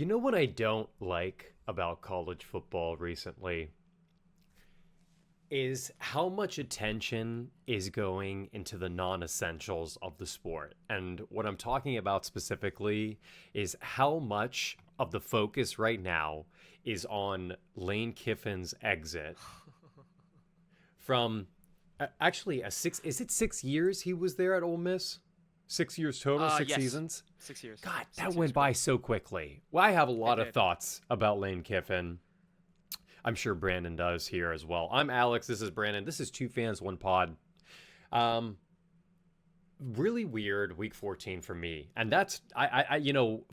You know what I don't like about college football recently is how much attention is going into the non-essentials of the sport. And what I'm talking about specifically is how much of the focus right now is on Lane Kiffin's exit from actually a six is it 6 years he was there at Ole Miss? 6 years total, six Yes, seasons? 6 years, God, that 6 years went by correct. so quickly. Well, I have a It lot of did. thoughts about Lane Kiffin. I'm sure Brandon does here as well. I'm Alex. This is Brandon. This is Two Fans, One Pod. Um, really weird week 14 for me. And that's,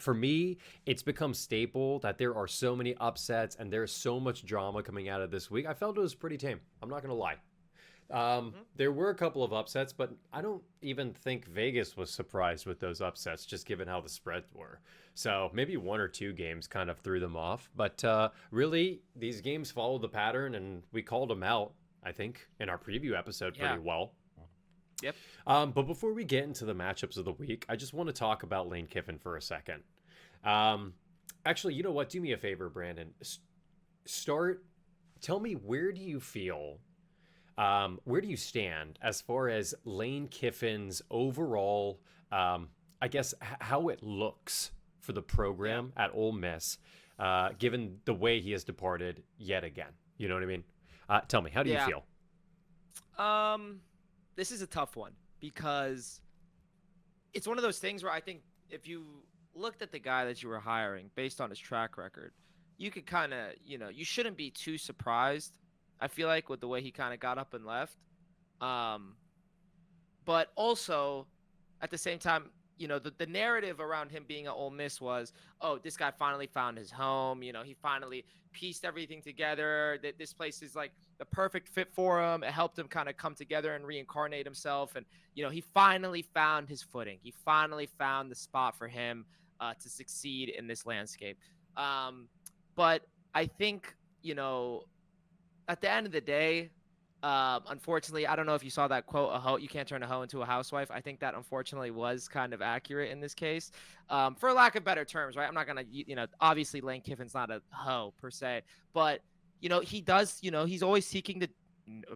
for me, it's become staple that there are so many upsets and there's so much drama coming out of this week. I felt it was pretty tame. I'm not going to lie. Hmm. There were a couple of upsets, but I don't even think Vegas was surprised with those upsets, just given how the spreads were. So maybe one or two games kind of threw them off. But really, these games followed the pattern, and we called them out, I think, in our preview episode pretty Yeah. well. Yep. But before we get into the matchups of the week, I just want to talk about Lane Kiffin for a second. Um, actually, you know what? Do me a favor, Brandon. Start. Tell me, where do you stand as far as Lane Kiffin's overall, I guess, how it looks for the Yeah. program at Ole Miss, given the way he has departed yet again? You know what I mean? Tell me, how do you Yeah. feel? Um, this is a tough one because it's one of those things where I think if you looked at the guy that you were hiring based on his track record, you could kind of, you shouldn't be too surprised. I feel like with the way he kind of got up and left. Um, but also at the same time, the narrative around him being at Ole Miss was, oh, this guy finally found his home. He finally pieced everything together. That this place is like the perfect fit for him. It helped him kind of come together and reincarnate himself. And he finally found his footing. He finally found the spot for him to succeed in this landscape. Um, but I think at the end of the day, unfortunately, I don't know if you saw that quote, "A hoe, you can't turn a hoe into a housewife." I think that unfortunately was kind of accurate in this case, for lack of better terms, right? I'm not gonna, obviously Lane Kiffin's not a hoe per se, but he does, he's always seeking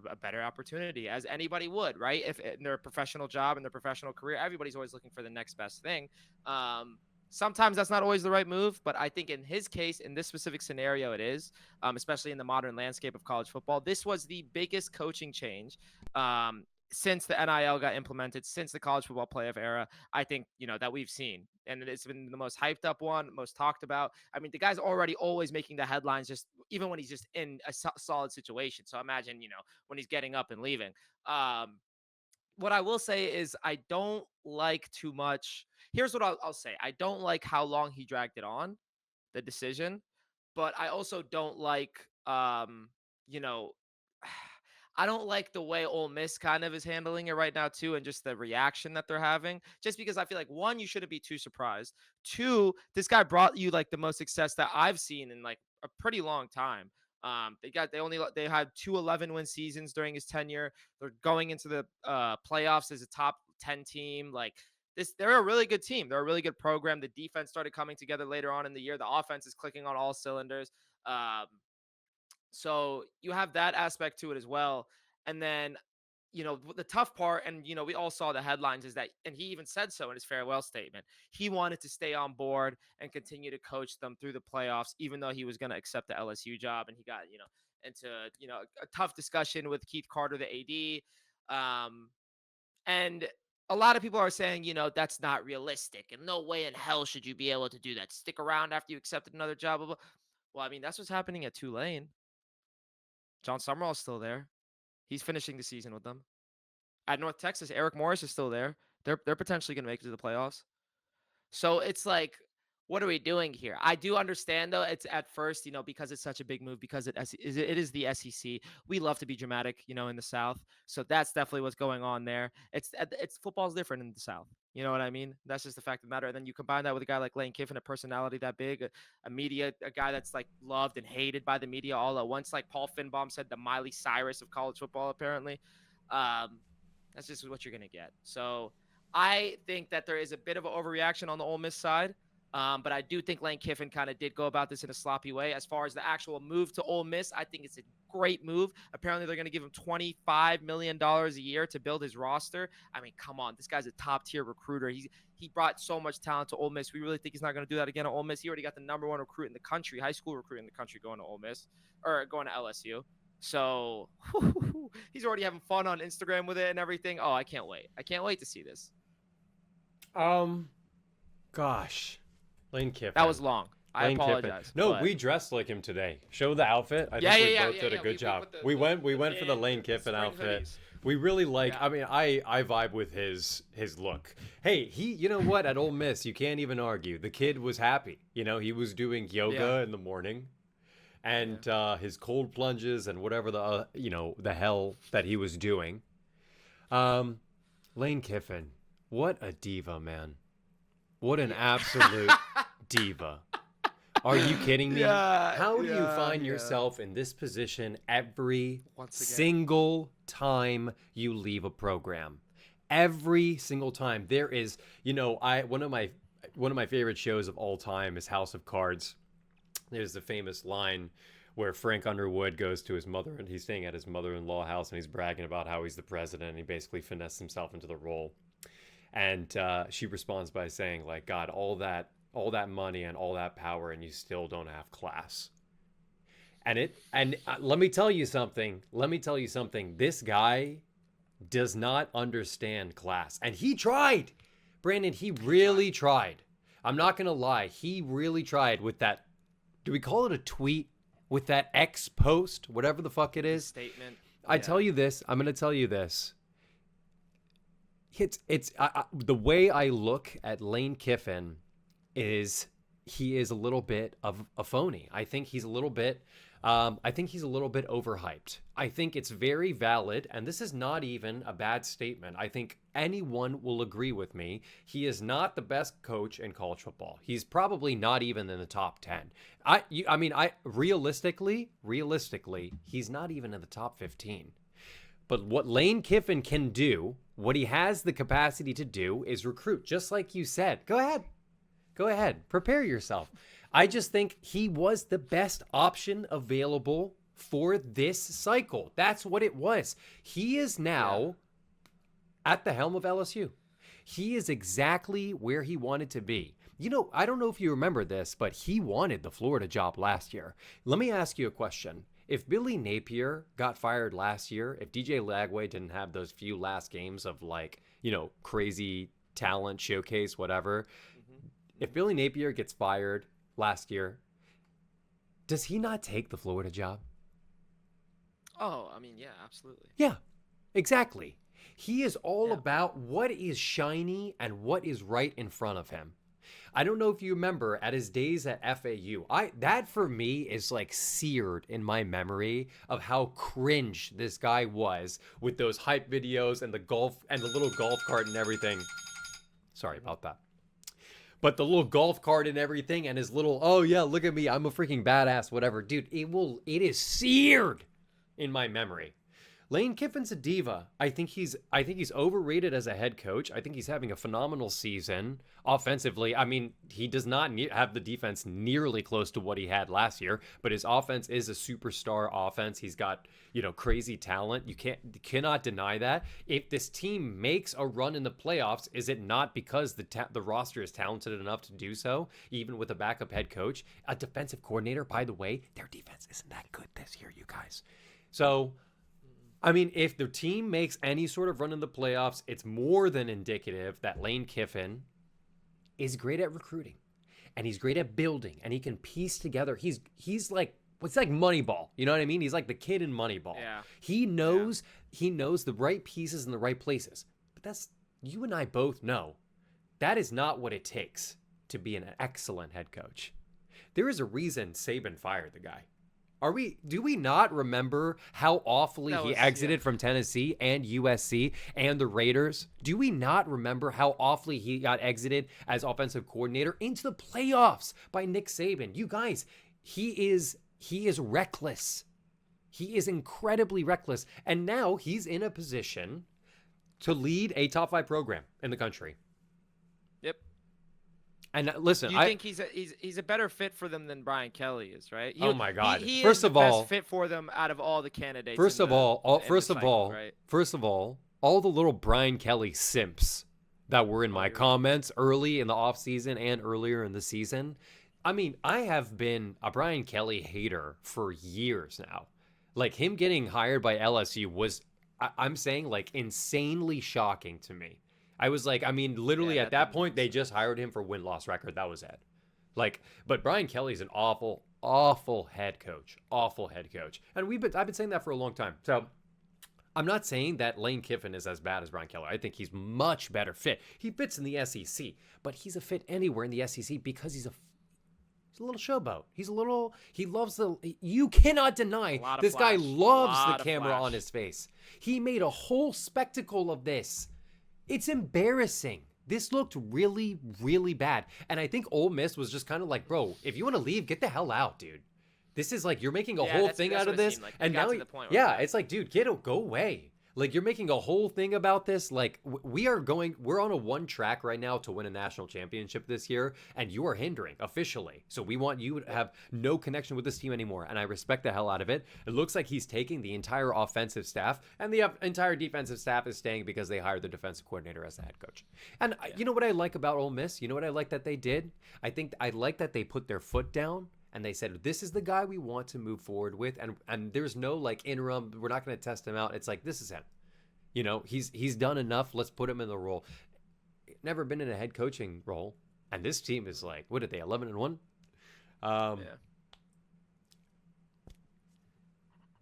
a better opportunity, as anybody would, right? If in their professional job and their professional career, everybody's always looking for the next best thing. Um, Sometimes that's not always the right move, but I think in his case, in this specific scenario, it is, especially in the modern landscape of college football. This was the biggest coaching change since the NIL got implemented, since the college football playoff era, I think, that we've seen. And it's been the most hyped up one, most talked about. I mean, the guy's already always making the headlines, just even when he's just in a solid situation. So imagine, when he's getting up and leaving. Um, what I will say is I don't like too much. Here's what I'll say. I don't like how long he dragged it on, the decision, but I also don't like, you know, I don't like the way Ole Miss kind of is handling it right now too, and just the reaction that they're having. Just because I feel like, one, you shouldn't be too surprised. Two, this guy brought you like the most success that I've seen in like a pretty long time. They had two 11-win seasons during his tenure. They're going into the playoffs as a top 10 team. Like this, they're a really good team. They're a really good program. The defense started coming together later on in the year. The offense is clicking on all cylinders. Um, so you have that aspect to it as well. And then, the tough part, and, we all saw the headlines, is that, and he even said so in his farewell statement, he wanted to stay on board and continue to coach them through the playoffs, even though he was going to accept the LSU job. And he got, into, a tough discussion with Keith Carter, the AD. And a lot of people are saying, that's not realistic. And no way in hell should you be able to do that. Stick around after you accepted another job. Blah, blah. Well, I mean, that's what's happening at Tulane. John Summerall's still there. He's finishing the season with them. At North Texas, Eric Morris is still there. They're potentially going to make it to the playoffs. So it's like, what are we doing here? I do understand though. It's at first, because it's such a big move, because it is the SEC. We love to be dramatic, in the South. So that's definitely what's going on there. It's football's different in the South. You know what I mean? That's just the fact of the matter. And then you combine that with a guy like Lane Kiffin, a personality that big, a guy that's like loved and hated by the media all at once. Like Paul Finbaum said, the Miley Cyrus of college football, apparently. Um, that's just what you're gonna get. So I think that there is a bit of an overreaction on the Ole Miss side. But I do think Lane Kiffin kind of did go about this in a sloppy way. As far as the actual move to Ole Miss, I think it's a great move. Apparently, they're going to give him $25 million a year to build his roster. I mean, come on. This guy's a top-tier recruiter. He brought so much talent to Ole Miss. We really think he's not going to do that again at Ole Miss. He already got the number one recruit in the country, high school recruit in the country going to Ole Miss or going to LSU. So he's already having fun on Instagram with it and everything. Oh, I can't wait. I can't wait to see this. Gosh. Lane Kiffin. That was long. I apologize. Kiffin. No, we dressed like him today. Show the outfit. I think we both did a good job. We went for the Lane Kiffin outfit. Hoodies. We really like. Yeah. I mean, I vibe with his look. Hey, you know what? At Ole Miss, you can't even argue. The kid was happy. You know, he was doing yoga in the morning, and his cold plunges and whatever the hell that he was doing. Lane Kiffin, what a diva, man. What an absolute diva. Are you kidding me? How do you find yourself in this position every single time you leave a program? Every single time. There is, one of my favorite shows of all time is House of Cards. There's the famous line where Frank Underwood goes to his mother, and he's staying at his mother-in-law house, and he's bragging about how he's the president, and he basically finessed himself into the role. And she responds by saying, like, God, all that money and all that power, and you still don't have class. And let me tell you something. This guy does not understand class. And he tried. Brandon, he really tried. I'm not going to lie. He really tried with that. Do we call it a tweet? With that X post, whatever the fuck it is. Statement. I'm going to tell you this. It's the way I look at Lane Kiffin is he is a little bit of a phony. I think he's a little bit overhyped. I think it's very valid, and this is not even a bad statement. I think anyone will agree with me. He is not the best coach in college football. He's probably not even in the top 10. Realistically, he's not even in the top 15. But what Lane Kiffin can do, what he has the capacity to do, is recruit, just like you said. Go ahead. Prepare yourself. I just think he was the best option available for this cycle. That's what it was. He is now at the helm of LSU. He is exactly where he wanted to be. I don't know if you remember this, but he wanted the Florida job last year. Let me ask you a question. If Billy Napier got fired last year, if DJ Lagway didn't have those few last games of crazy talent showcase, whatever, if Billy Napier gets fired last year, does he not take the Florida job? Oh, I mean, yeah, absolutely. Yeah, exactly. He is all about what is shiny and what is right in front of him. I don't know if you remember at his days at FAU. That for me is like seared in my memory of how cringe this guy was with those hype videos and the little golf cart and everything. Sorry about that. But the little golf cart and everything and his little, oh yeah, look at me, I'm a freaking badass, whatever. Dude, it is seared in my memory. Lane Kiffin's a diva. I think he's overrated as a head coach. I think he's having a phenomenal season offensively. I mean, he does not have the defense nearly close to what he had last year, but his offense is a superstar offense. He's got, crazy talent. You cannot deny that. If this team makes a run in the playoffs, is it not because the roster is talented enough to do so, even with a backup head coach, a defensive coordinator? By the way, their defense isn't that good this year, you guys. So, I mean, if the team makes any sort of run in the playoffs, it's more than indicative that Lane Kiffin is great at recruiting, and he's great at building, and he can piece together. He's like, it's like Moneyball. You know what I mean? He's like the kid in Moneyball. Yeah. He knows the right pieces in the right places. But you and I both know that is not what it takes to be an excellent head coach. There is a reason Saban fired the guy. Do we not remember how awfully he exited from Tennessee and USC and the Raiders? Do we not remember how awfully he got exited as offensive coordinator into the playoffs by Nick Saban? You guys, he is reckless. He is incredibly reckless. And now he's in a position to lead a top 5 program in the country. Yep. And listen, Do you think he's a better fit for them than Brian Kelly is, right? oh my God. He is First the of best all, fit for them out of all the candidates first in of the all, all in the first of cycle, all, right? first of all the little Brian Kelly simps that were in Oh, my here we go. comments early in the offseason and earlier in the season. I mean, I have been a Brian Kelly hater for years now. Like him getting hired by LSU was, I'm saying, like insanely shocking to me. I was like, I mean, Yeah, literally at that that didn't point, make they sense. just hired him for win-loss record. That was it. Like, but Brian Kelly's an awful, awful head coach. Awful head coach. And I've been saying that for a long time. So I'm not saying that Lane Kiffin is as bad as Brian Kelly. I think he's much better fit. He fits in the SEC, but he's a fit anywhere in the SEC because he's a little showboat. He loves you cannot A deny lot of this guy flash. A loves the lot of camera on flash. his face. He made a whole spectacle of this. It's embarrassing. This looked really, really bad. And I think Ole Miss was just kind of like, bro, if you want to leave, get the hell out, dude. This is like you're making a Yeah, whole that's thing that's out what of it this, seemed like. They and got now, to the point where yeah, it's like, dude, go away. Like you're making a whole thing about this. Like we're on a one track right now to win a national championship this year, and you are hindering officially. So we want you to have no connection with this team anymore, and I respect the hell out of it. It looks like he's taking the entire offensive staff, and the entire defensive staff is staying because they hired the defensive coordinator as the head coach. And you know what I like about Ole Miss? You know what I like that they did? I like that they put their foot down and they said, this is the guy we want to move forward with, and there's no like interim, we're not going to test him out. It's like, this is him. You know, he's done enough, let's put him in the role. Never been in a head coaching role, and this team is like, what are they, 11-1? Yeah.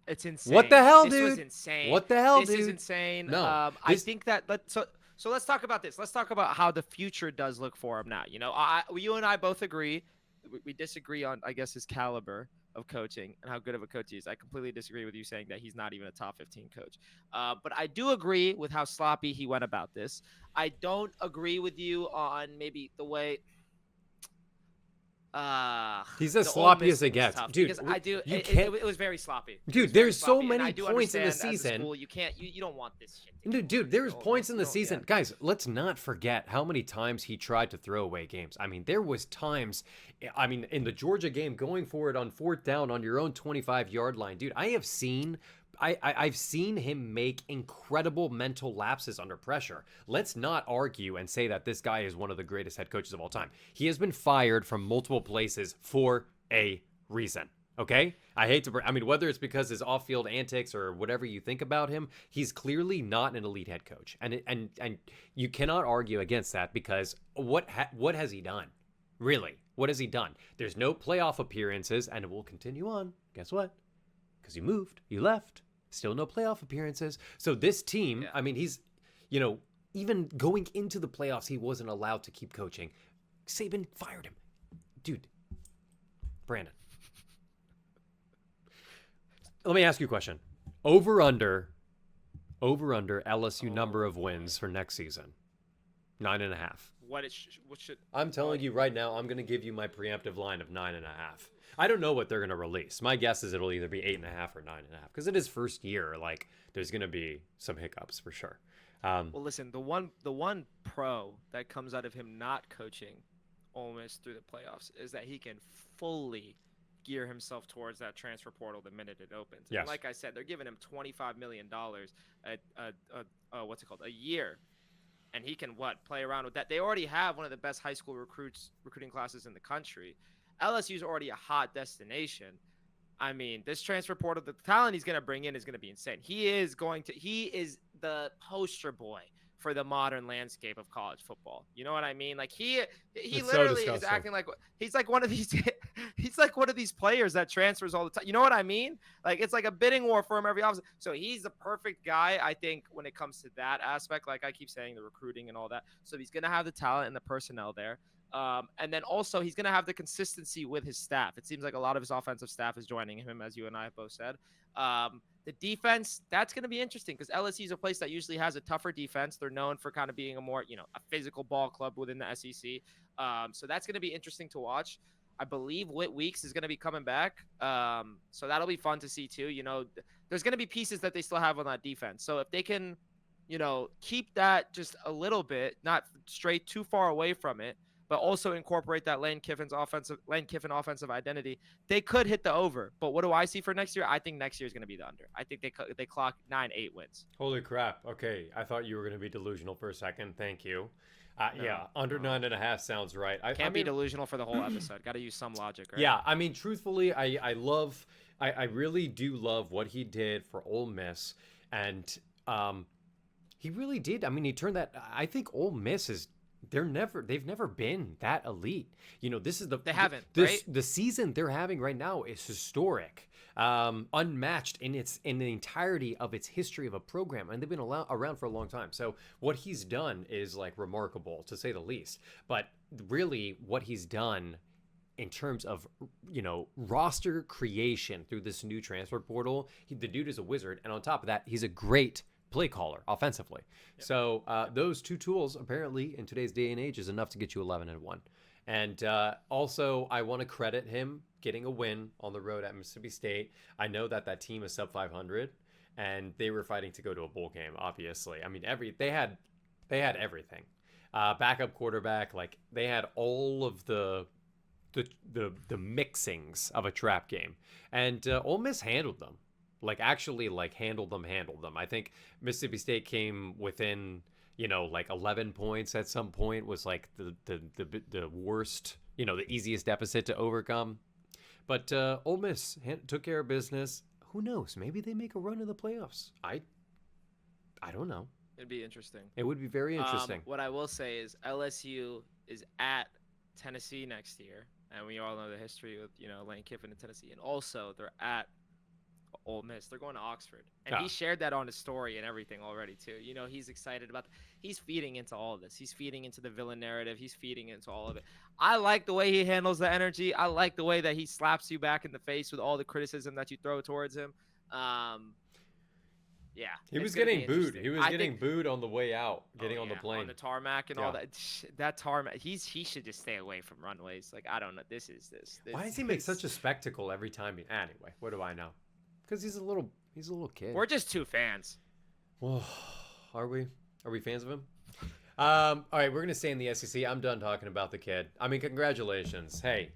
It's insane. What the hell, This dude? was insane. What the hell, This dude? is insane. No, I think that so let's talk about this. Let's talk about how the future does look for him now. You know, you and I both agree. We disagree on, I guess, his caliber of coaching and how good of a coach he is. I completely disagree with you saying that he's not even a top 15 coach. But I do agree with how sloppy he went about this. I don't agree with you on maybe the way he's as the Ole sloppy Miss as it thing was gets, tough dude. because I do. You It, can't, it, it was very sloppy. It dude. was very There's so sloppy, and many I do points in the understand as a season. school, you can't. You don't want this shit. Dude, there's points in the You don't- season. yeah. Guys, let's not forget how many times he tried to throw away games. I mean, there was times, I mean, in the Georgia game, going for it on fourth down on your own 25-yard line. Dude, I've seen him make incredible mental lapses under pressure. Let's not argue and say that this guy is one of the greatest head coaches of all time. He has been fired from multiple places for a reason. Okay? I hate to, I mean, whether it's because his off-field antics or whatever you think about him, he's clearly not an elite head coach. And you cannot argue against that because what has he done? Really? What has he done? There's no playoff appearances, and it will continue on. Guess what? Because you moved, you left. Still no playoff appearances. So this team, Yeah. I mean, he's, you know, even going into the playoffs, he wasn't allowed to keep coaching. Saban fired him. Dude, Brandon. Let me ask you a question. Over under LSU number of wins for next season. 9.5. What should I'm telling you right now, I'm going to give you my preemptive line of 9.5. I don't know what they're going to release. My guess is it'll either be 8.5 or 9.5 because it is first year. Like there's going to be some hiccups for sure. Well, listen, the one pro that comes out of him not coaching Ole Miss through the playoffs is that he can fully gear himself towards that transfer portal the minute it opens. Yes. And like I said, they're giving him $25 million what's it called, a year, and he can play around with that. They already have one of the best high school recruiting classes in the country. LSU's already a hot destination. I mean, this transfer portal, the talent he's going to bring in is going to be insane. He is the poster boy for the modern landscape of college football. You know what I mean? Like he It's literally so is disgusting. acting like he's like one of these he's like one of these players that transfers all the time. You know what I mean? Like it's like a bidding war for him every offseason. So he's the perfect guy, I think, when it comes to that aspect. Like I keep saying, the recruiting and all that. So he's going to have the talent and the personnel there. And then also he's going to have the consistency with his staff. It seems like a lot of his offensive staff is joining him, as you and I have both said. The defense, that's going to be interesting because LSU is a place that usually has a tougher defense. They're known for kind of being a more, a physical ball club within the SEC. So that's going to be interesting to watch. I believe Whit Weeks is going to be coming back. So that'll be fun to see too. There's going to be pieces that they still have on that defense. So if they can, keep that just a little bit, not straight too far away from it, but also incorporate that Lane Kiffin offensive identity, they could hit the over. But what do I see for next year? I think next year is going to be the under. I think they clock 9-8 wins. Holy crap. Okay. I thought you were going to be delusional for a second. Thank you. No, yeah, under no. 9.5 sounds right. Can't be delusional for the whole episode. Got to use some logic, right? Yeah, I mean, truthfully, I really do love what he did for Ole Miss, and he really did. I mean, he turned that. I think Ole Miss is. They've never been that elite. You know, this is They haven't, this, right? The season they're having right now is historic. Unmatched in the entirety of its history of a program, and they've been around for a long time. So what he's done is like remarkable, to say the least. But really, what he's done in terms of, you know, roster creation through this new transfer portal, the dude is a wizard, and on top of that, he's a great play caller offensively. Yep. So those two tools apparently in today's day and age is enough to get you 11-1. And also, I want to credit him getting a win on the road at Mississippi State. I know that team is sub 500, and they were fighting to go to a bowl game. Obviously, I mean, they had everything. Backup quarterback, like they had all of the mixings of a trap game, and Ole Miss handled them. Handled them. I think Mississippi State came within, you know, like 11 points at some point, was like the worst, you know, the easiest deficit to overcome. But Ole Miss took care of business. Who knows? Maybe they make a run in the playoffs. I don't know. It'd be interesting. It would be very interesting. What I will say is LSU is at Tennessee next year, and we all know the history with, you know, Lane Kiffin in Tennessee, and also they're at Ole Miss. They're going to Oxford, and he shared that on his story and everything already too. You know, he's excited about. He's feeding into all of this. He's feeding into the villain narrative. He's feeding into all of it. I like the way he handles the energy. I like the way that he slaps you back in the face with all the criticism that you throw towards him. Yeah, he was getting booed. He was getting booed on the way out, getting on the plane, on the tarmac and all that. That tarmac. He should just stay away from runways. Like, I don't know. This. Why does he make such a spectacle every time? Anyway, what do I know? Because he's a little kid. We're just two fans. Well, are we? Are we fans of him? All right, we're gonna stay in the SEC. I'm done talking about the kid. I mean, congratulations. Hey,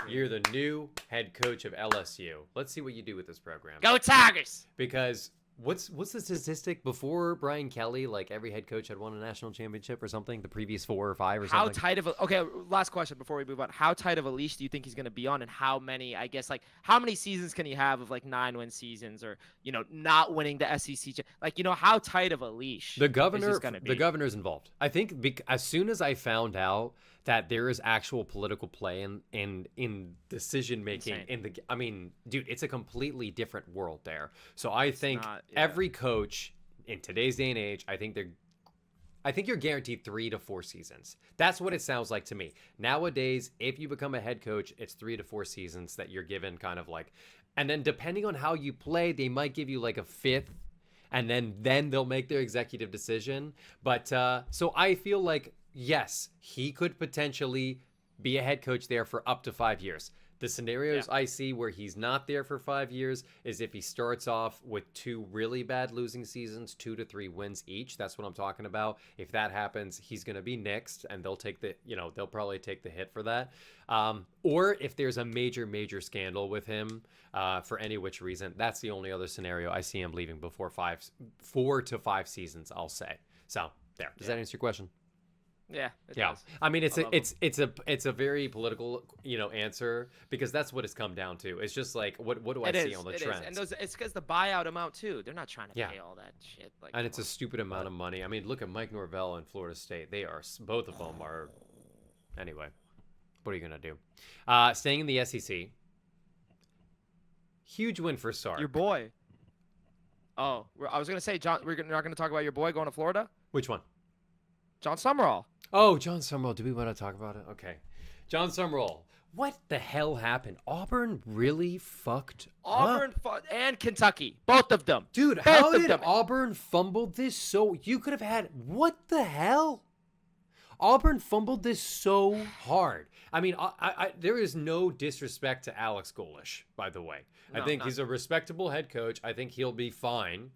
you're the new head coach of LSU. Let's see what you do with this program. Go Tigers! Because what's the statistic before Brian Kelly? Like every head coach had won a national championship or something. The previous 4 or 5 or something. How tight of okay? Last question before we move on. How tight of a leash do you think he's going to be on, and how many? I guess like how many seasons can he have of like 9-win seasons, or, you know, not winning the SEC? Like, you know, how tight of a leash? The governor's involved. I think as soon as I found out that there is actual political play in decision making I mean, dude, it's a completely different world there. So I think every coach in today's day and age, I think you're guaranteed 3 to 4 seasons. That's what it sounds like to me. Nowadays, if you become a head coach, it's 3 to 4 seasons that you're given, kind of like, and then depending on how you play, they might give you like a 5th, and then they'll make their executive decision. But so I feel like, yes, he could potentially be a head coach there for up to 5 years. The scenarios I see where he's not there for 5 years is if he starts off with 2 really bad losing seasons, 2 to 3 wins each. That's what I'm talking about. If that happens, he's going to be nixed, and they'll probably take the hit for that. Or if there's a major scandal with him for any which reason, that's the only other scenario I see him leaving before 4 to 5 seasons, I'll say. So there. Does that answer your question? Yeah. It does. I mean, it's a very political, you know, answer, because that's what it's come down to. It's just like, what do I see on the trends? And it's because the buyout amount too. They're not trying to pay all that shit. Like, and it's a stupid amount of money. I mean, look at Mike Norvell and Florida State. Both of them are. Anyway, what are you gonna do? Staying in the SEC. Huge win for Sark. Your boy. Oh, I was gonna say, John. We're not gonna talk about your boy going to Florida. Which one? John Summerall. Oh, John Summerall. Do we want to talk about it? Okay. John Summerall. What the hell happened? Auburn really fucked up. And Kentucky. Both of them. Dude, how did Auburn fumble this so... You could have had... What the hell? Auburn fumbled this so hard. I mean, there is no disrespect to Alex Golesh, by the way. I think he's a respectable head coach. I think he'll be fine.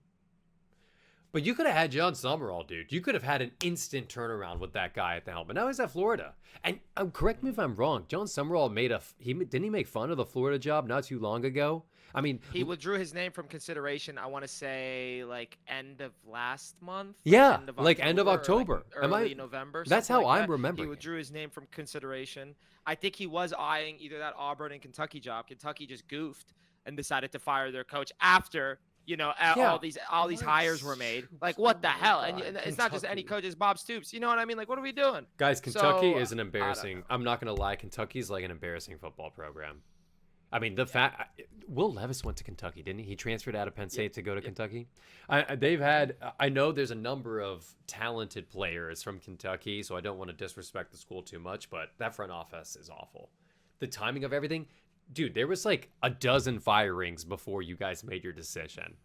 But you could have had John Summerall, dude. You could have had an instant turnaround with that guy at the helm. But now he's at Florida. And correct me if I'm wrong. John Summerall didn't he make fun of the Florida job not too long ago? I mean, He withdrew his name from consideration. I want to say like end of last month. yeah, end of like end of October, October. or, like, early November. That's something how like I'm that. remembering. He It. withdrew his name from consideration. I think he was eyeing either that Auburn and Kentucky job. Kentucky just goofed and decided to fire their coach after Yeah. all these hires were made. Like, what the hell? And it's not just any Kentucky. coach, it's Bob Stoops. You know what I mean? Like, what are we doing? Guys, Kentucky So, is an I don't embarrassing. know. I'm not gonna lie. Kentucky's like an embarrassing football program. I mean, the fact Will Levis went to Kentucky, didn't he? He transferred out of Penn State to go to Kentucky. They've had. I know there's a number of talented players from Kentucky, so I don't want to disrespect the school too much, but that front office is awful. The timing of everything, dude. There was like a dozen firings before you guys made your decision,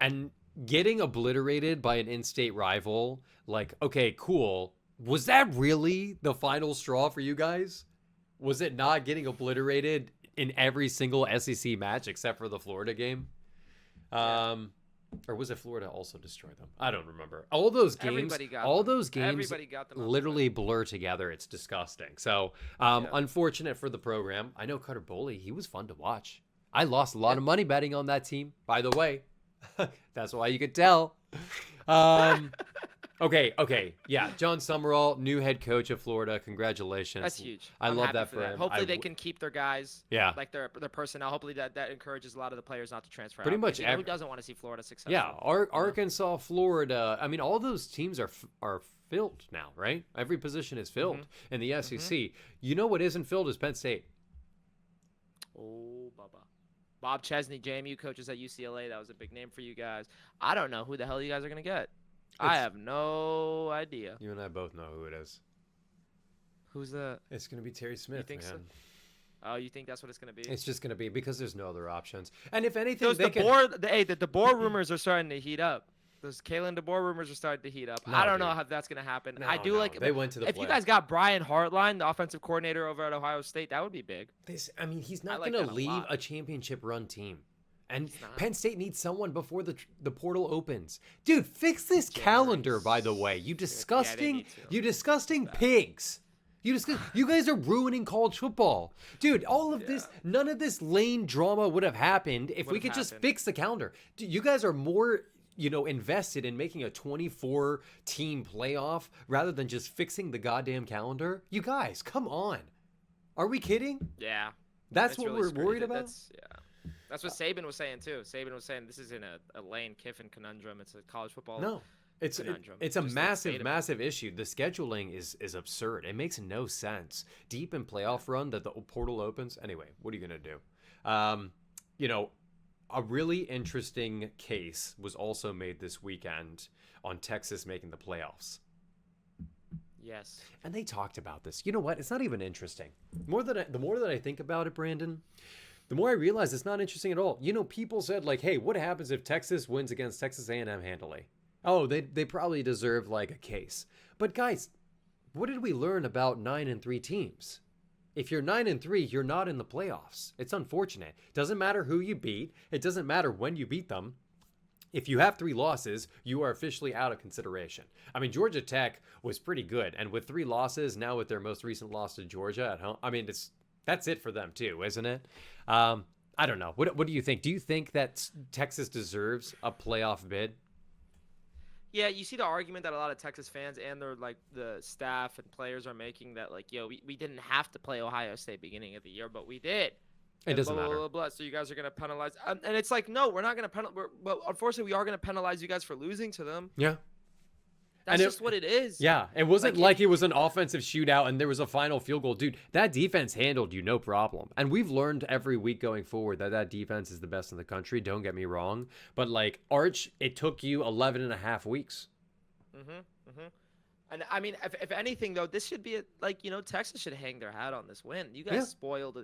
and getting obliterated by an in-state rival. Like, okay, cool. Was that really the final straw for you guys? Was it not getting obliterated in every single SEC match except for the Florida game? Or was it Florida also destroyed them? I don't remember. All those games, Everybody got all them. those games Everybody got them on the literally blur together. It's disgusting. So, unfortunate for the program. I know Cutter Boley, he was fun to watch. I lost a lot of money betting on that team, by the way. That's why you could tell. Okay. Yeah, John Summerall, new head coach of Florida. Congratulations. That's huge. I I'm love happy that for him. Hopefully they can keep their guys. Yeah. Like their personnel. Hopefully that encourages a lot of the players not to transfer. Pretty out. much Because, who doesn't want to see Florida successful? Yeah, Arkansas, Florida. I mean, all those teams are filled now, right? Every position is filled in the SEC. You know what isn't filled is Penn State. Oh, Bubba. Bob Chesney, JMU coaches at UCLA. That was a big name for you guys. I don't know who the hell you guys are gonna get. I have no idea. You and I both know who it is. Who's the? It's going to be Terry Smith, think man. so? Oh, you think that's what it's gonna be? It's just going to be because there's no other options. And if anything, Those they the DeBoer rumors are starting to heat up. Those Kalen DeBoer rumors are starting to heat up. No, I don't know dude. how that's gonna happen. No, I do no. like. They went to the If you playoffs. guys got Brian Hartline, the offensive coordinator over at Ohio State, that would be big. I mean, he's not like going that to a leave lot. a championship-run team. And He's not. Penn State needs someone before the portal opens. Dude, fix this calendar, by the way. You disgusting, need to. you disgusting pigs. You guys are ruining college football. Dude, all of this, none of this lane drama would have happened if we Would've could just happened. fix the calendar. Dude, you guys are more, invested in making a 24-team playoff rather than just fixing the goddamn calendar. You guys, come on. Are we kidding? Yeah. That's It's what really we're screwed. worried about? That's what Saban was saying too. Saban was saying this isn't a Lane Kiffin conundrum. It's a college football. No. It's a conundrum. massive, Just massive issue. The scheduling is absurd. It makes no sense. Deep in playoff run that the portal opens. Anyway, what are you gonna do? A really interesting case was also made this weekend on Texas making the playoffs. Yes. And they talked about this. You know what? It's not even interesting. The more that I think about it, Brandon, the more I realize it's not interesting at all. People said like, "Hey, what happens if Texas wins against Texas A&M handily?" Oh, they probably deserve like a case. But guys, what did we learn about 9-3 teams? If you're 9-3, you're not in the playoffs. It's unfortunate. Doesn't matter who you beat. It doesn't matter when you beat them. If you have 3 losses, you are officially out of consideration. I mean, Georgia Tech was pretty good, and with 3 losses, now with their most recent loss to Georgia at home, I mean, that's it for them too, isn't it? I don't know. What do you think? Do you think that Texas deserves a playoff bid? Yeah, you see the argument that a lot of Texas fans and their the staff and players are making that we didn't have to play Ohio State beginning of the year, but we did. It doesn't blah, matter. Blah, blah, blah. So you guys are going to penalize. And it's like, no, we're not going to penalize. Well, unfortunately, we are going to penalize you guys for losing to them. Yeah. That's just what it is. Yeah. It wasn't like it was an offensive shootout and there was a final field goal. Dude, that defense handled you no problem. And we've learned every week going forward that defense is the best in the country. Don't get me wrong. But Arch, it took you 11 and a half weeks. And I mean, if anything, though, this should be Texas should hang their hat on this win. You guys spoiled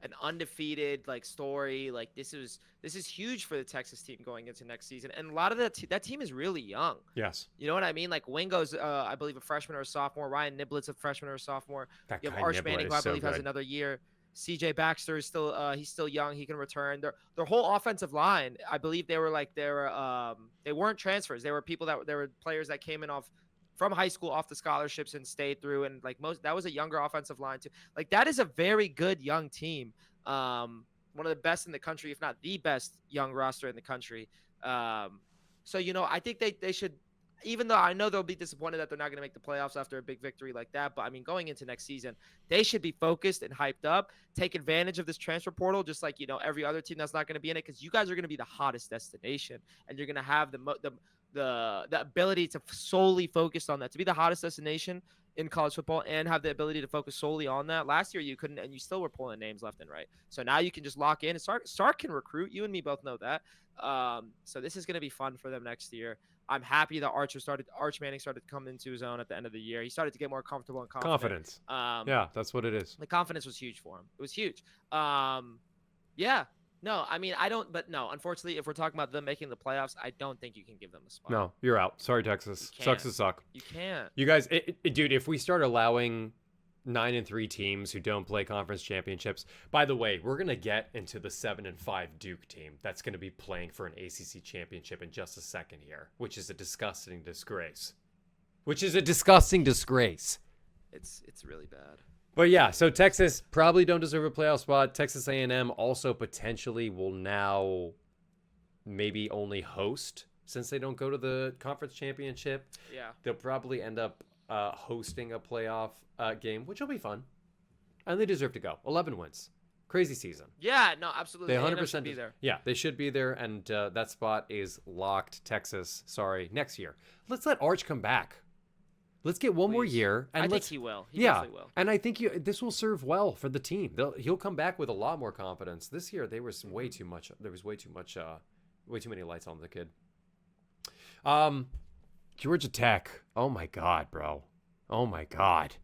an undefeated story. This is huge for the Texas team going into next season. And a lot of that team is really young. Yes. You know what I mean? Wingo's, I believe, a freshman or a sophomore. Ryan Niblett's a freshman or a sophomore. That You have guy Arch Niblett Manning, is who I so believe has good. another year. CJ Baxter is still he's still young. He can return. Their whole offensive line, I believe they weren't transfers. They were people they were players that came in off from high school off the scholarships and stayed through. And like that was a younger offensive line too. Like that is a very good young team. One of the best in the country, if not the best young roster in the country. So I think they should. Even though I know they'll be disappointed that they're not going to make the playoffs after a big victory like that, but I mean, going into next season, they should be focused and hyped up, take advantage of this transfer portal, just like, every other team that's not going to be in it, because you guys are going to be the hottest destination, and you're going to have the ability to solely focus on that, to be the hottest destination in college football and have the ability to focus solely on that. Last year you couldn't, and you still were pulling names left and right. So now you can just lock in, and Sark can recruit. You and me both know that. So this is going to be fun for them next year. I'm happy that Arch Manning started to come into his own at the end of the year. He started to get more comfortable and confident. Confidence. Yeah, that's what it is. The confidence was huge for him. It was huge. Yeah. No, I mean, unfortunately, if we're talking about them making the playoffs, I don't think you can give them a spot. No, you're out. Sorry, Texas. Sucks to suck. You can't. You guys, dude, if we start allowing 9-3 teams who don't play conference championships, by the way, we're going to get into the 7-5 Duke team that's going to be playing for an ACC championship in just a second here, which is a disgusting disgrace. It's really bad. But yeah, so Texas probably don't deserve a playoff spot. Texas A&M also potentially will now maybe only host, since they don't go to the conference championship. Yeah. They'll probably end up hosting a playoff game, which will be fun. And they deserve to go. 11 wins. Crazy season. Yeah, no, absolutely. They 100% should be there. Yeah, they should be there, and that spot is locked. Texas, sorry, next year. Let's let Arch come back. Let's get one more year. And I think he will. He yeah, definitely will. And I think this will serve well for the team. He'll come back with a lot more confidence. This year, there was way too many lights on the kid. Georgia Tech. Oh my God, bro. Oh my God.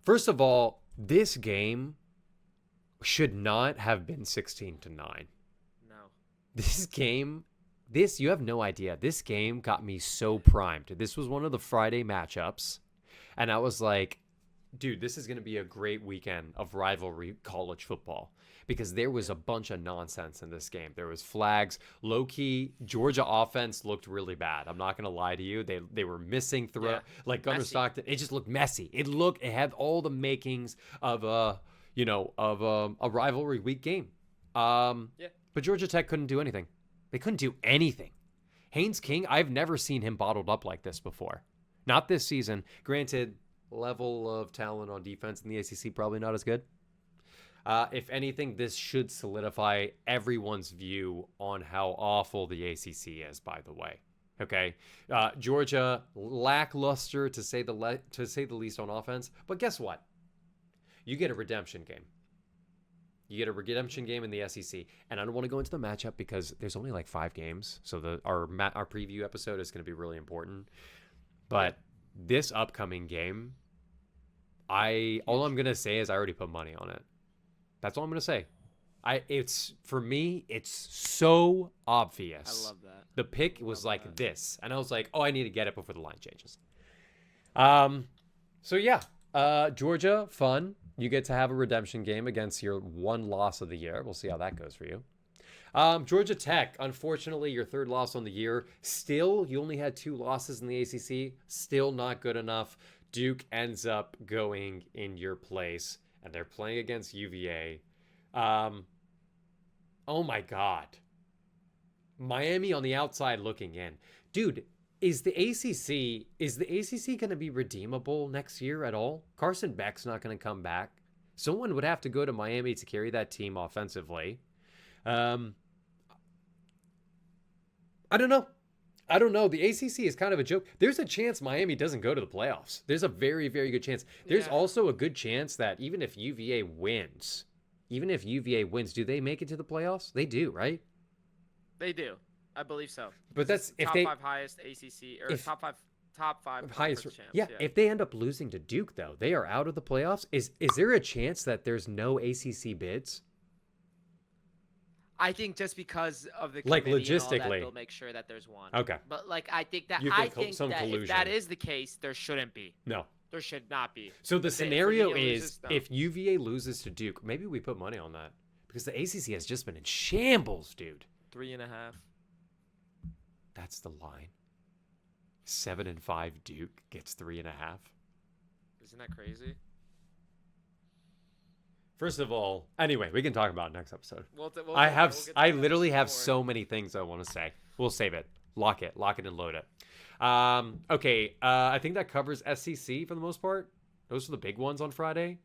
First of all, this game should not have been 16-9. No. This game, you have no idea. This game got me so primed. This was one of the Friday matchups, and I was like, dude, this is going to be a great weekend of rivalry college football, because there was a bunch of nonsense in this game. There was flags. Low-key, Georgia offense looked really bad. I'm not going to lie to you. They were missing like Gunnar Stockton. It just looked messy. It had all the makings of a rivalry week game. But Georgia Tech couldn't do anything. They couldn't do anything. Haynes King, I've never seen him bottled up like this before. Not this season. Granted, level of talent on defense in the ACC probably not as good. If anything, this should solidify everyone's view on how awful the ACC is, by the way. Okay? Georgia, lackluster to say the least on offense. But guess what? You get a redemption game. You get a redemption game in the SEC. And I don't want to go into the matchup because there's only like 5 games. So our preview episode is going to be really important. But this upcoming game, all I'm going to say is I already put money on it. That's all I'm going to say. For me, it's so obvious. I love that. The pick was like this. And I was like, I need to get it before the line changes. So yeah, Georgia, fun. You get to have a redemption game against your one loss of the year. We'll see how that goes for you. Georgia Tech, unfortunately, your 3rd loss on the year. Still, you only had 2 losses in the ACC. Still not good enough. Duke ends up going in your place, and they're playing against UVA. Oh my God. Miami on the outside looking in. Dude, is the ACC going to be redeemable next year at all? Carson Beck's not going to come back. Someone would have to go to Miami to carry that team offensively. I don't know. The ACC is kind of a joke. There's a chance Miami doesn't go to the playoffs. There's a very, very good chance. There's also a good chance that even if UVA wins, do they make it to the playoffs? They do, right? They do. I believe so. But that's if top 5 highest ACC or top five highest champs. Yeah, if they end up losing to Duke though, they are out of the playoffs. Is there a chance that there's no ACC bids? I think just because of the like logistically, and all that, they'll make sure that there's one. Okay. But like I think that if that is the case, there shouldn't be. No. There should not be. So the If scenario UVA is loses, no. if UVA loses to Duke, maybe we put money on that because the ACC has just been in shambles, dude. 3.5. That's the line. 7-5 Duke gets 3.5. Isn't that crazy? First of all, anyway, we can talk about it next episode. I literally have so many things I want to say. We'll save it. Lock it and load it. Okay. I think that covers SEC for the most part. Those are the big ones on Friday.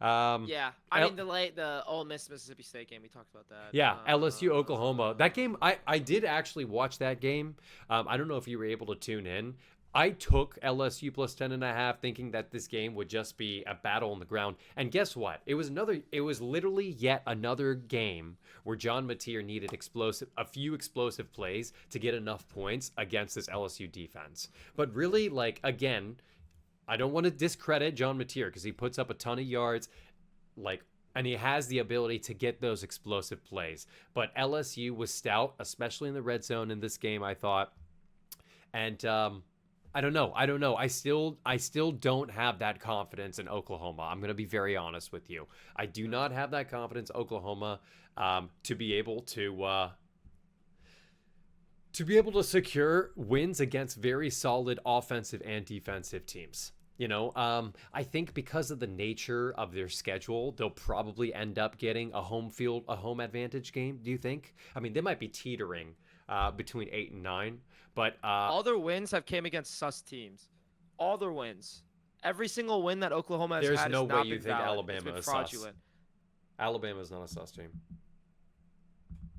Yeah, I mean the Ole Miss Mississippi State game, we talked about that. Yeah, LSU Oklahoma. That game, I did actually watch that game. I don't know if you were able to tune in. I took LSU plus 10.5, thinking that this game would just be a battle on the ground. And guess what? It was literally yet another game where John Mateer needed a few explosive plays to get enough points against this LSU defense. But really, again, I don't want to discredit John Mateer because he puts up a ton of yards, and he has the ability to get those explosive plays. But LSU was stout, especially in the red zone in this game, I thought. And I don't know. I still don't have that confidence in Oklahoma. I'm going to be very honest with you. I do not have that confidence in Oklahoma to be able to secure wins against very solid offensive and defensive teams. I think because of the nature of their schedule, they'll probably end up getting a home advantage game. Do you think? I mean, they might be teetering between 8 and 9, but all their wins have came against sus teams. All their wins, every single win that Oklahoma has there's had, no has way not you been think valid. Alabama is fraudulent. sus. Alabama is not a sus team.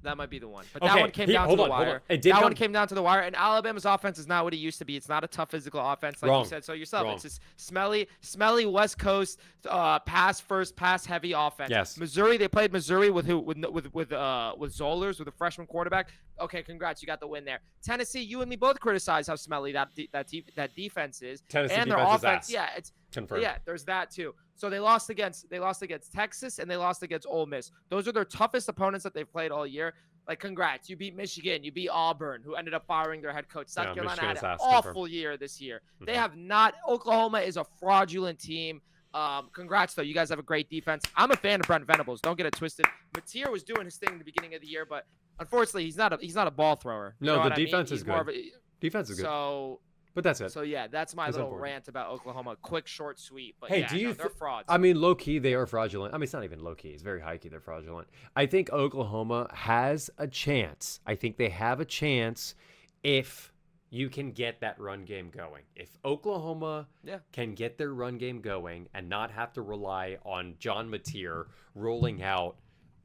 That might be the one. But Okay, that one came down to the wire. One came down to the wire, and Alabama's offense is not what it used to be. It's not a tough physical offense, like you said so yourself. Wrong. It's just smelly West Coast pass first, pass heavy offense. Yes. Missouri, they played Missouri with who? With Zollers, with a freshman quarterback. Okay, congrats, you got the win there. Tennessee, you and me both criticize how smelly that defense is. Tennessee and their defense offense, is ass. Confirmed. Yeah, there's that too. So they lost against Texas and they lost against Ole Miss. Those are their toughest opponents that they've played all year. Congrats, you beat Michigan, you beat Auburn, who ended up firing their head coach. South Carolina had an awful year this year. Mm-hmm. They have not. Oklahoma is a fraudulent team. Congrats though, you guys have a great defense. I'm a fan of Brent Venables. Don't get it twisted. Mateer was doing his thing in the beginning of the year, but unfortunately, he's not a ball thrower. No, the defense is good. Defense is good. But that's it. So yeah, that's my little rant about Oklahoma. Quick, short, sweet. But hey, yeah, they're frauds. I mean, low key, they are fraudulent. I mean, it's not even low key. It's very high key. They're fraudulent. I think Oklahoma has a chance. I think they have a chance if you can get that run game going. If Oklahoma can get their run game going and not have to rely on John Mateer rolling out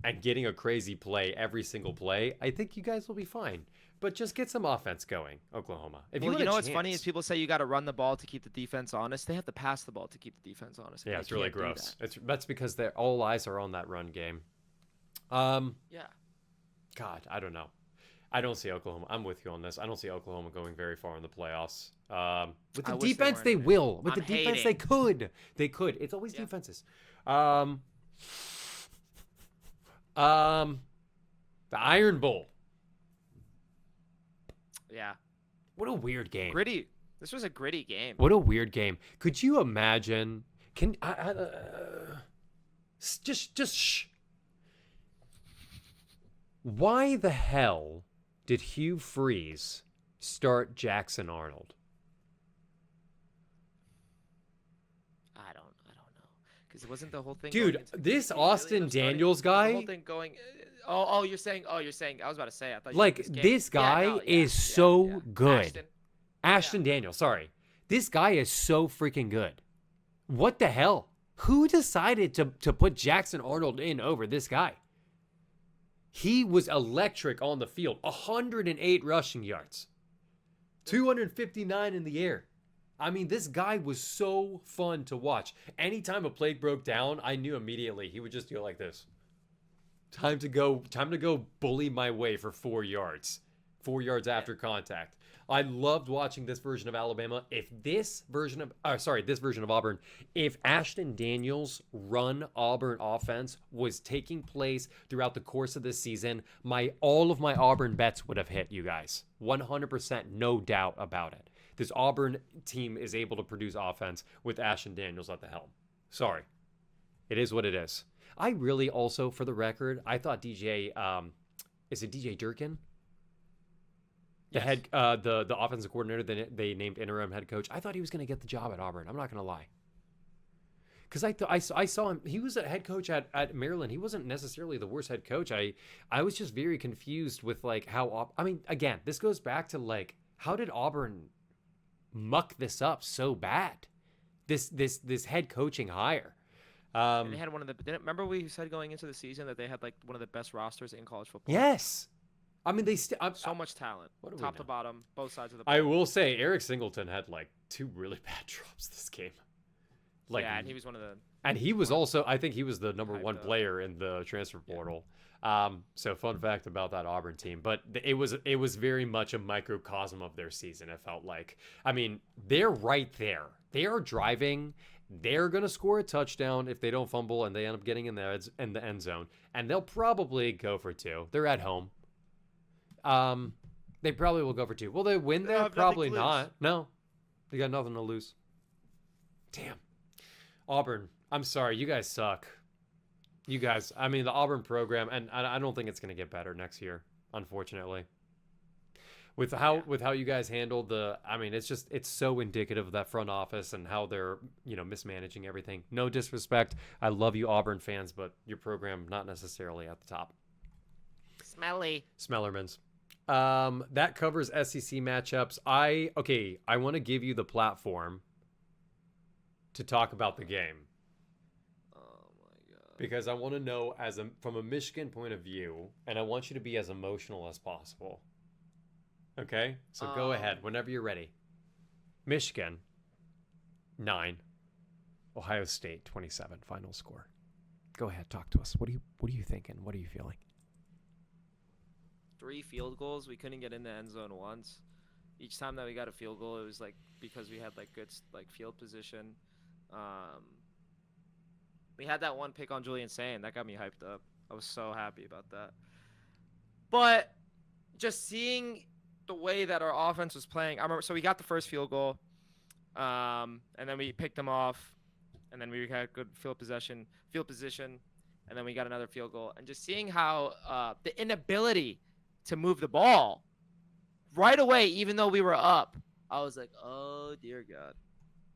and getting a crazy play every single play, I think you guys will be fine. But just get some offense going, Oklahoma. You know what's funny is people say you got to run the ball to keep the defense honest. They have to pass the ball to keep the defense honest. Yeah, it's really gross. That's because all eyes are on that run game. Yeah. God, I don't know. I don't see Oklahoma. I'm with you on this. I don't see Oklahoma going very far in the playoffs. With the defense, they will. With the defense, they could. They could. It's always defenses. The Iron Bowl. Yeah. What a weird game. Gritty. This was a gritty game. What a weird game. Could you imagine? Just shh. Why the hell did Hugh Freeze start Jackson Arnold? I don't know. Because it wasn't the whole thing. Dude, this Austin Daniels guy. The whole thing going. Oh, you're saying. I was about to say. I thought. This guy is so good. Ashton Daniels. Sorry, this guy is so freaking good. What the hell? Who decided to put Jackson Arnold in over this guy? He was electric on the field. 108 rushing yards, 259 in the air. I mean, this guy was so fun to watch. Anytime a play broke down, I knew immediately he would just go like this. Time to go bully my way for 4 yards. 4 yards after contact. I loved watching this version of Alabama. This version of Auburn, if Ashton Daniels' run Auburn offense was taking place throughout the course of this season, all of my Auburn bets would have hit, you guys. 100%, no doubt about it. this Auburn team is able to produce offense with Ashton Daniels at the helm. Sorry. It is what it is. I really also, for the record, I thought DJ, is it DJ Durkin? The Yes. the offensive coordinator that they named interim head coach. I thought he was going to get the job at Auburn. I'm not going to lie. Because I saw him. He was a head coach at Maryland. He wasn't necessarily the worst head coach. I was just very confused with like how. I mean, again, this goes back to like how did Auburn muck this up so bad? This head coaching hire. And they had one of the. Remember we said going into the season that they had like one of the best rosters in college football. Yes. I mean, So much talent, What do we top know? to bottom, both sides of the ball. I will say Eric Singleton had like 2 really bad drops this game. Like, yeah, and he was one of the. and he was also, I think he was the number Hyped 1 up. player in the transfer portal. So fun fact about that Auburn team, but it was very much a microcosm of their season. It felt like, I mean, they're right there. They are driving. They're gonna score a touchdown if they don't fumble and they end up getting in the end zone, and they'll probably go for 2. They're at home. They probably will go for 2. Will they win They there? have nothing Probably to lose. not. No, they got nothing to lose. Damn. Auburn, I'm sorry, you guys suck. You guys, I mean, the Auburn program, and I don't think it's going to get better next year, unfortunately. With how you guys handled I mean, it's so indicative of that front office and how they're, mismanaging everything. No disrespect. I love you Auburn fans, but your program not necessarily at the top. Smelly. Smellermans. That covers SEC matchups. I want to give you the platform to talk about the game. Oh my god. Because I want to know from a Michigan point of view, and I want you to be as emotional as possible. Okay? So go ahead whenever you're ready. Michigan 9, Ohio State 27 final score. Go ahead, talk to us. What are you thinking? What are you feeling? 3 field goals. We couldn't get in the end zone once. Each time that we got a field goal, it was like because we had like good like field position. We had that one pick on Julian Sane. That got me hyped up. I was so happy about that. But just seeing the way that our offense was playing, I remember. So we got the first field goal, and then we picked them off, and then we had good field position, and then we got another field goal. And just seeing how the inability to move the ball right away, even though we were up, I was like, oh dear God,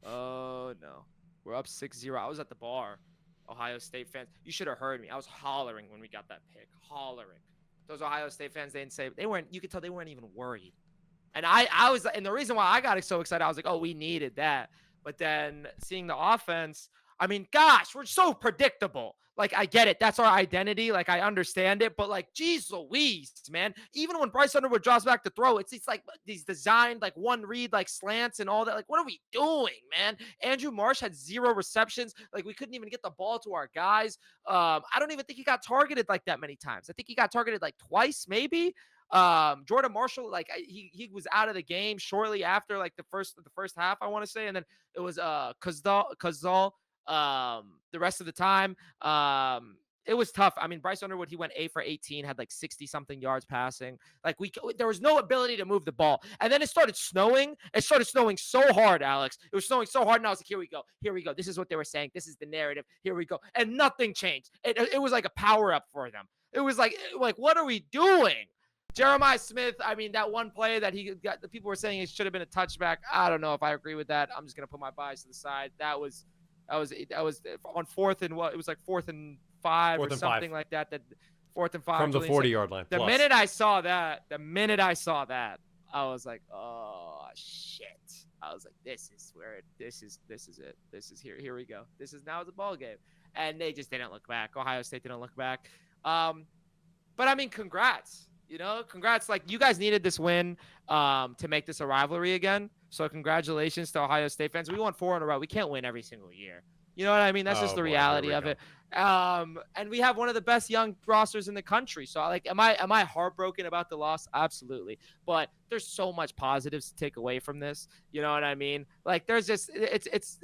oh no, we're up 6-0. I was at the bar. Ohio State fans, you should have heard me. I was hollering when we got that pick, hollering. Those Ohio State fans, they didn't say, you could tell they weren't even worried. And I was, and the reason why I got so excited, I was like, oh, we needed that. But then seeing the offense, I mean, gosh, we're so predictable. Like, I get it. That's our identity. Like, I understand it. But, like, geez Louise, man. Even when Bryce Underwood drops back to throw, it's like these designed, like, one read, like, slants and all that. Like, what are we doing, man? Andrew Marsh had 0 receptions. Like, we couldn't even get the ball to our guys. I don't even think he got targeted, like, that many times. I think he got targeted, like, twice, maybe. Jordan Marshall, like, he was out of the game shortly after, like, the first half, I want to say. And then it was Kazal. The rest of the time, it was tough. I mean, Bryce Underwood, he went 8 for 18, had like 60 something yards passing. Like there was no ability to move the ball. And then it started snowing. It started snowing so hard, Alex. It was snowing so hard. And I was like, here we go. This is what they were saying. This is the narrative. Here we go. And nothing changed. It was like a power up for them. It was like, what are we doing? Jeremiah Smith, I mean, that one play that he got, the people were saying it should have been a touchback. I don't know if I agree with that. I'm just going to put my bias to the side. That was on 4th and what? It was like 4th and 5 or something like that. That 4th and 5 from the 40-yard line. The minute I saw that, I was like, oh shit. I was like, this is it. This is here we go. This is now the ball game. And they just didn't look back. Ohio State didn't look back. But I mean, congrats. Congrats. Like, you guys needed this win to make this a rivalry again. So congratulations to Ohio State fans. We won 4 in a row. We can't win every single year. You know what I mean? That's just the reality of it. And we have one of the best young rosters in the country. So, like, am I heartbroken about the loss? Absolutely. But there's so much positives to take away from this. You know what I mean? Like, there's just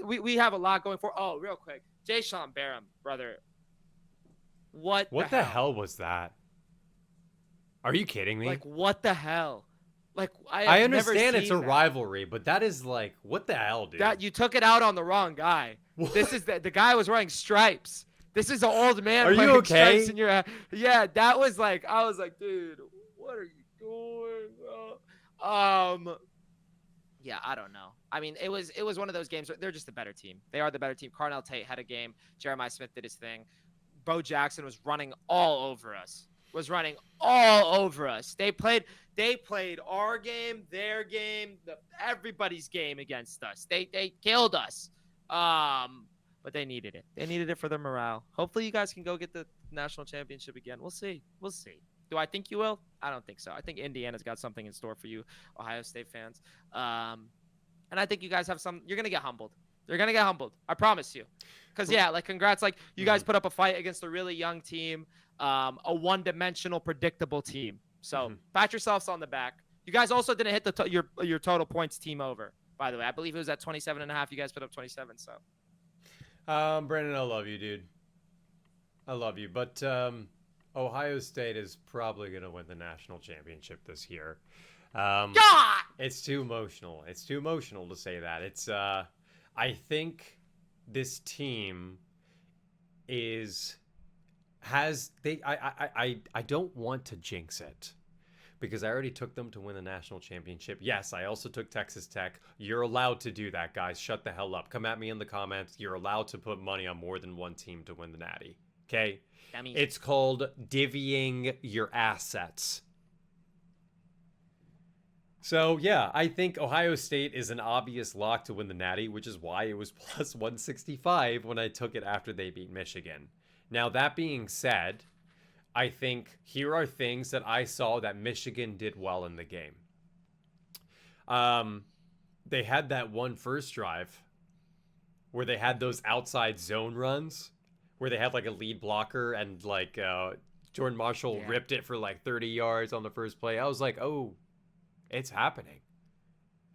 we have a lot going for. Oh, real quick, Jay Sean Barham, brother. What the hell was that? Are you kidding me? Like, what the hell? Like I I have never understand it's a seen that. rivalry, but that is like, what the hell, dude? That you took it out on the wrong guy. This is the guy was wearing stripes. This is an old man Are you wearing stripes okay? in your. Yeah, that was like I was like, dude, what are you doing, bro? Yeah, I don't know. I mean, it was one of those games where they're just a better team. They are the better team. Carnell Tate had a game. Jeremiah Smith did his thing. Bo Jackson was running all over us. They played our game, their game, everybody's game against us. They killed us. But they needed it. They needed it for their morale. Hopefully you guys can go get the national championship again. We'll see. Do I think you will? I don't think so. I think Indiana's got something in store for you, Ohio State fans. And I think you guys have some. You're gonna get humbled. You're gonna get humbled. I promise you. Because yeah, like congrats. Like you guys put up a fight against a really young team, a one-dimensional, predictable team. So pat yourselves on the back. You guys also didn't hit your total points team over. By the way, I believe it was at 27.5. You guys put up 27. So. Brandon, I love you, dude. I love you, but Ohio State is probably going to win the national championship this year. God! It's too emotional. It's too emotional to say that. It's I think this team I don't want to jinx it because I already took them to win the national championship. Yes, I also took Texas Tech. You're allowed to do that, guys. Shut the hell up. Come at me in the comments. You're allowed to put money on more than one team to win the Natty. Okay? It's called divvying your assets. So, yeah, I think Ohio State is an obvious lock to win the Natty, which is why it was plus 165 when I took it after they beat Michigan. Now, that being said, I think here are things that I saw that Michigan did well in the game. They had that one first drive where they had those outside zone runs where they had like a lead blocker and like Jordan Marshall ripped it for like 30 yards on the first play. I was like, oh, it's happening.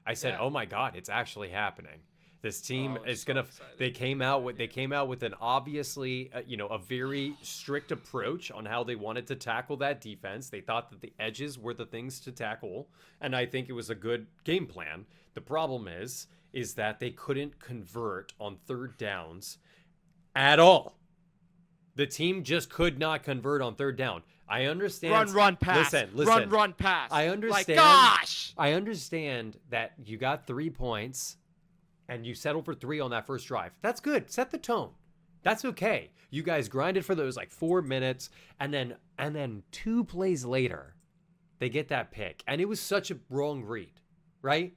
I said, oh my God, it's actually happening. This team is so gonna. Excited. They came out with an obviously, a very strict approach on how they wanted to tackle that defense. They thought that the edges were the things to tackle, and I think it was a good game plan. The problem is that they couldn't convert on third downs at all. The team just could not convert on third down. I understand. Run, pass. Listen. Run, pass. I understand. Like, gosh. I understand that you got 3 points and you settled for 3 on that first drive. That's good. Set the tone. That's okay. You guys grinded for those like 4 minutes, and then 2 plays later, they get that pick, and it was such a wrong read, right?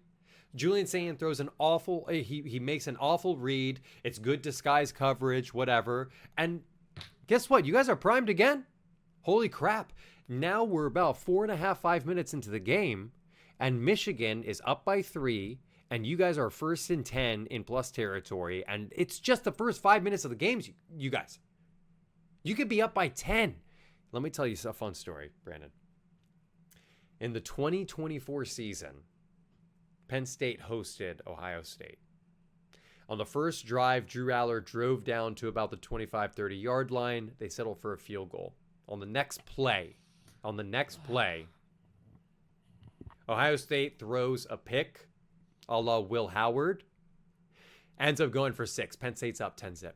Julian Sayin throws an awful. He makes an awful read. It's good disguise coverage, whatever, and guess what? You guys are primed again. Holy crap. Now we're about 4.5, 5 minutes into the game, and Michigan is up by 3, and you guys are 1st and 10 in plus territory, and it's just the first 5 minutes of the games, you guys. You could be up by 10. Let me tell you a fun story, Brandon. In the 2024 season, Penn State hosted Ohio State. On the first drive, Drew Aller drove down to about the 25, 30-yard line. They settled for a field goal. On the next play, Ohio State throws a pick, a la Will Howard, ends up going for 6. Penn State's up 10-zip.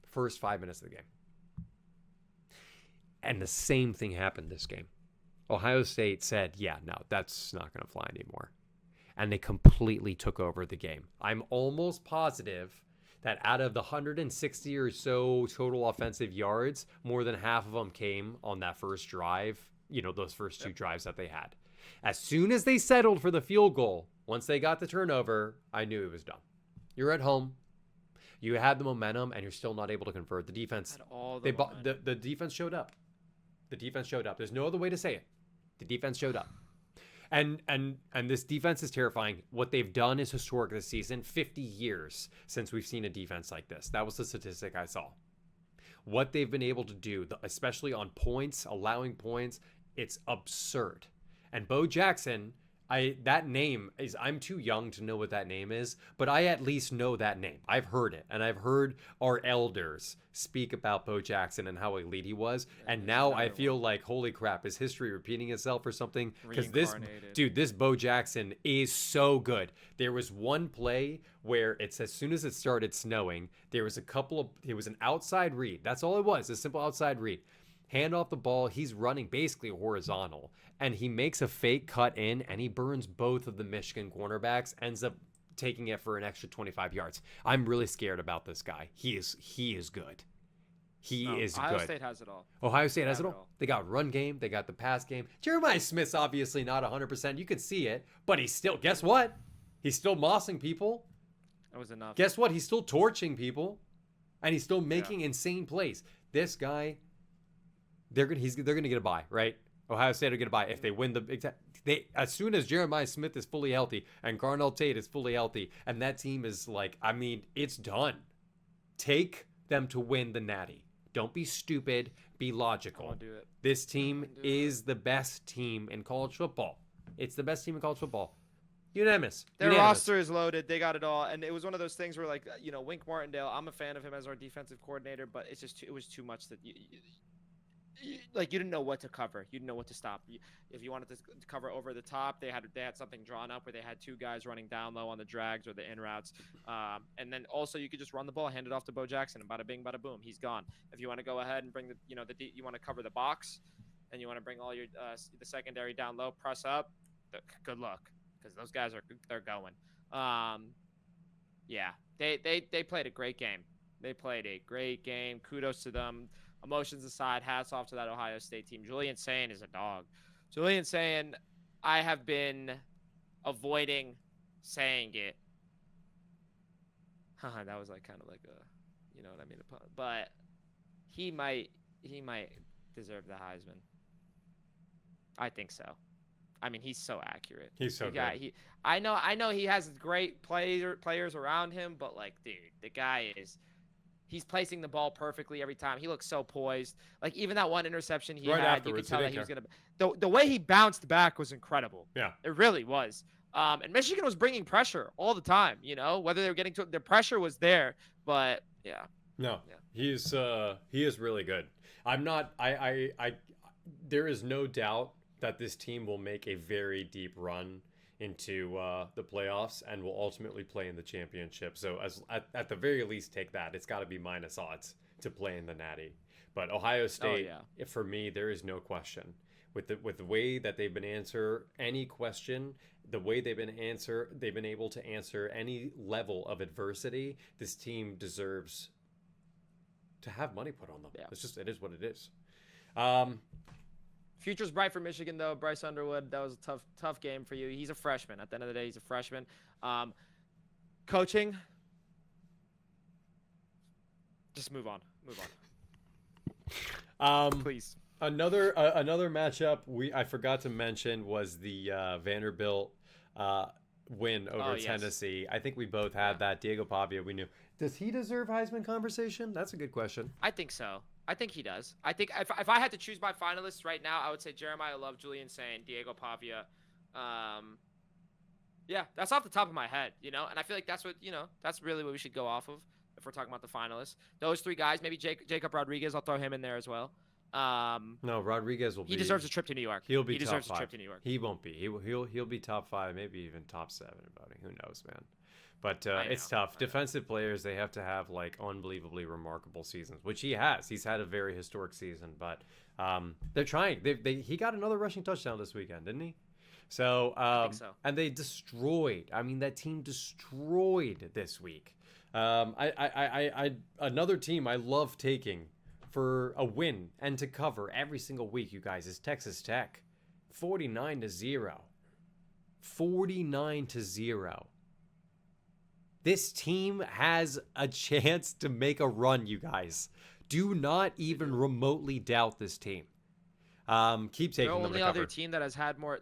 First 5 minutes of the game. And the same thing happened this game. Ohio State said, yeah, no, that's not going to fly anymore. And they completely took over the game. I'm almost positive that out of the 160 or so total offensive yards, more than half of them came on that first drive, those first 2 drives that they had. As soon as they settled for the field goal, once they got the turnover, I knew it was done. You're at home. You had the momentum, and you're still not able to convert. The defense, the defense showed up. The defense showed up. There's no other way to say it. The defense showed up. And this defense is terrifying. What they've done is historic this season. 50 years since we've seen a defense like this. That was the statistic I saw. What they've been able to do, especially on points, allowing points, it's absurd. And Bo Jackson, that name is, I'm too young to know what that name is, but I at least know that name. I've heard it, and I've heard our elders speak about Bo Jackson and how elite he was, and There's now I another feel one. like, holy crap, is history repeating itself or something? Because Reincarnated. this Bo Jackson is so good. There was one play where it's, as soon as it started snowing, there was it was an outside read. That's all it was, a simple outside read. Hand off the ball, he's running basically horizontal, and he makes a fake cut in, and he burns both of the Michigan cornerbacks, ends up taking it for an extra 25 yards. I'm really scared about this guy. He is good. He is Ohio good. State has it all. Ohio State They has have it it all. all. They got run game. They got the pass game. Jeremiah Smith's obviously not 100%. You could see it, but he's still, guess what? He's still mossing people. That was enough. Guess what? He's still torching people, and he's still making insane plays. This guy, they're gonna get a bye, right? Ohio State will get a bye if they win as soon as Jeremiah Smith is fully healthy and Garnell Tate is fully healthy, and that team is like, I mean, it's done. Take them to win the Natty. Don't be stupid. Be logical. I won't do it. This team is the best team in college football. It's the best team in college football. Unanimous. Their Unanimous. roster is loaded. They got it all, and it was one of those things where, like, Wink Martindale. I'm a fan of him as our defensive coordinator, but it's just it was too much that you didn't know what to cover. You didn't know what to stop. If you wanted to cover over the top, they had something drawn up where they had two guys running down low on the drags or the in routes, and then also you could just run the ball, hand it off to Bo Jackson, and bada bing, bada boom, he's gone. If you want to go ahead and bring you want to cover the box, and you want to bring all your the secondary down low, press up. Good luck, because those guys they're going. Yeah, they played a great game. They played a great game. Kudos to them. Emotions aside, hats off to that Ohio State team. Julian Sayin is a dog. Julian Sayin, I have been avoiding saying it. That was like kind of like a, you know what I mean? But he might deserve the Heisman. I think so. I mean, he's so accurate. He's so good. I know he has great players around him, but like, dude, the guy he's placing the ball perfectly every time. He looks so poised. Like, even that one interception he had, you could tell that he was going to – the way he bounced back was incredible. Yeah. It really was. And Michigan was bringing pressure all the time, whether they were getting to – the pressure was there. But, yeah. No, yeah. He is really good. I'm not – there is no doubt that this team will make a very deep run into the playoffs and will ultimately play in the championship. So at the very least, take that. It's got to be minus odds to play in the Natty. But Ohio State, for me, there is no question. With the way that they've been answer any question, the way they've been able to answer any level of adversity, this team deserves to have money put on them. Yeah. It is what it is. Future's bright for Michigan, though. Bryce Underwood, that was a tough game for you. He's a freshman. At the end of the day, he's a freshman. Coaching, just move on. Please. Another matchup I forgot to mention was the Vanderbilt win over Tennessee. I think we both had that. Diego Pavia, we knew. Does he deserve Heisman conversation? That's a good question. I think so. I think he does. I think if I had to choose my finalists right now, I would say Jeremiah Love, Julian Sayin, Diego Pavia. Yeah, that's off the top of my head, and I feel like that's what, that's really what we should go off of if we're talking about the finalists. Those three guys, maybe Jacob Rodriguez, I'll throw him in there as well. No, Rodriguez will be. He deserves a trip to New York. He deserves top 5. A trip to New York. He won't be. He'll be top 5, maybe even top 7, buddy. Who knows, man? But it's tough. Defensive players, they have to have like unbelievably remarkable seasons, which he has. He's had a very historic season, but they're trying. He got another rushing touchdown this weekend, didn't he? So, I think so. And they destroyed. I mean, that team destroyed this week. Another team I love taking for a win and to cover every single week, you guys, is Texas Tech, 49-0. 49-0. This team has a chance to make a run, you guys. Do not even remotely doubt this team. Keep taking them to cover. The only other team that has had more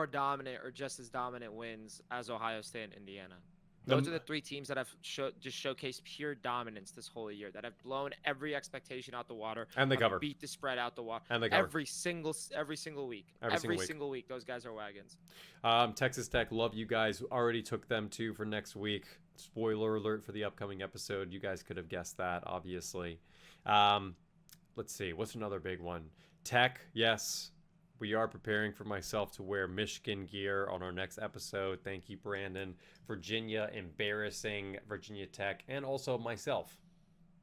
dominant or just as dominant wins as Ohio State and Indiana. Those are the three teams that have just showcased pure dominance this whole year, that have blown every expectation out the water, And they cover. beat the spread out the water. And they cover. Every single week. Every single week, those guys are wagons. Texas Tech, love you guys. Already took them too for next week. Spoiler alert for the upcoming episode. You guys could have guessed that, obviously. Let's see. What's another big one? Tech, yes. We are preparing for myself to wear Michigan gear on our next episode. Thank you, Brandon. Virginia, embarrassing Virginia Tech, and also myself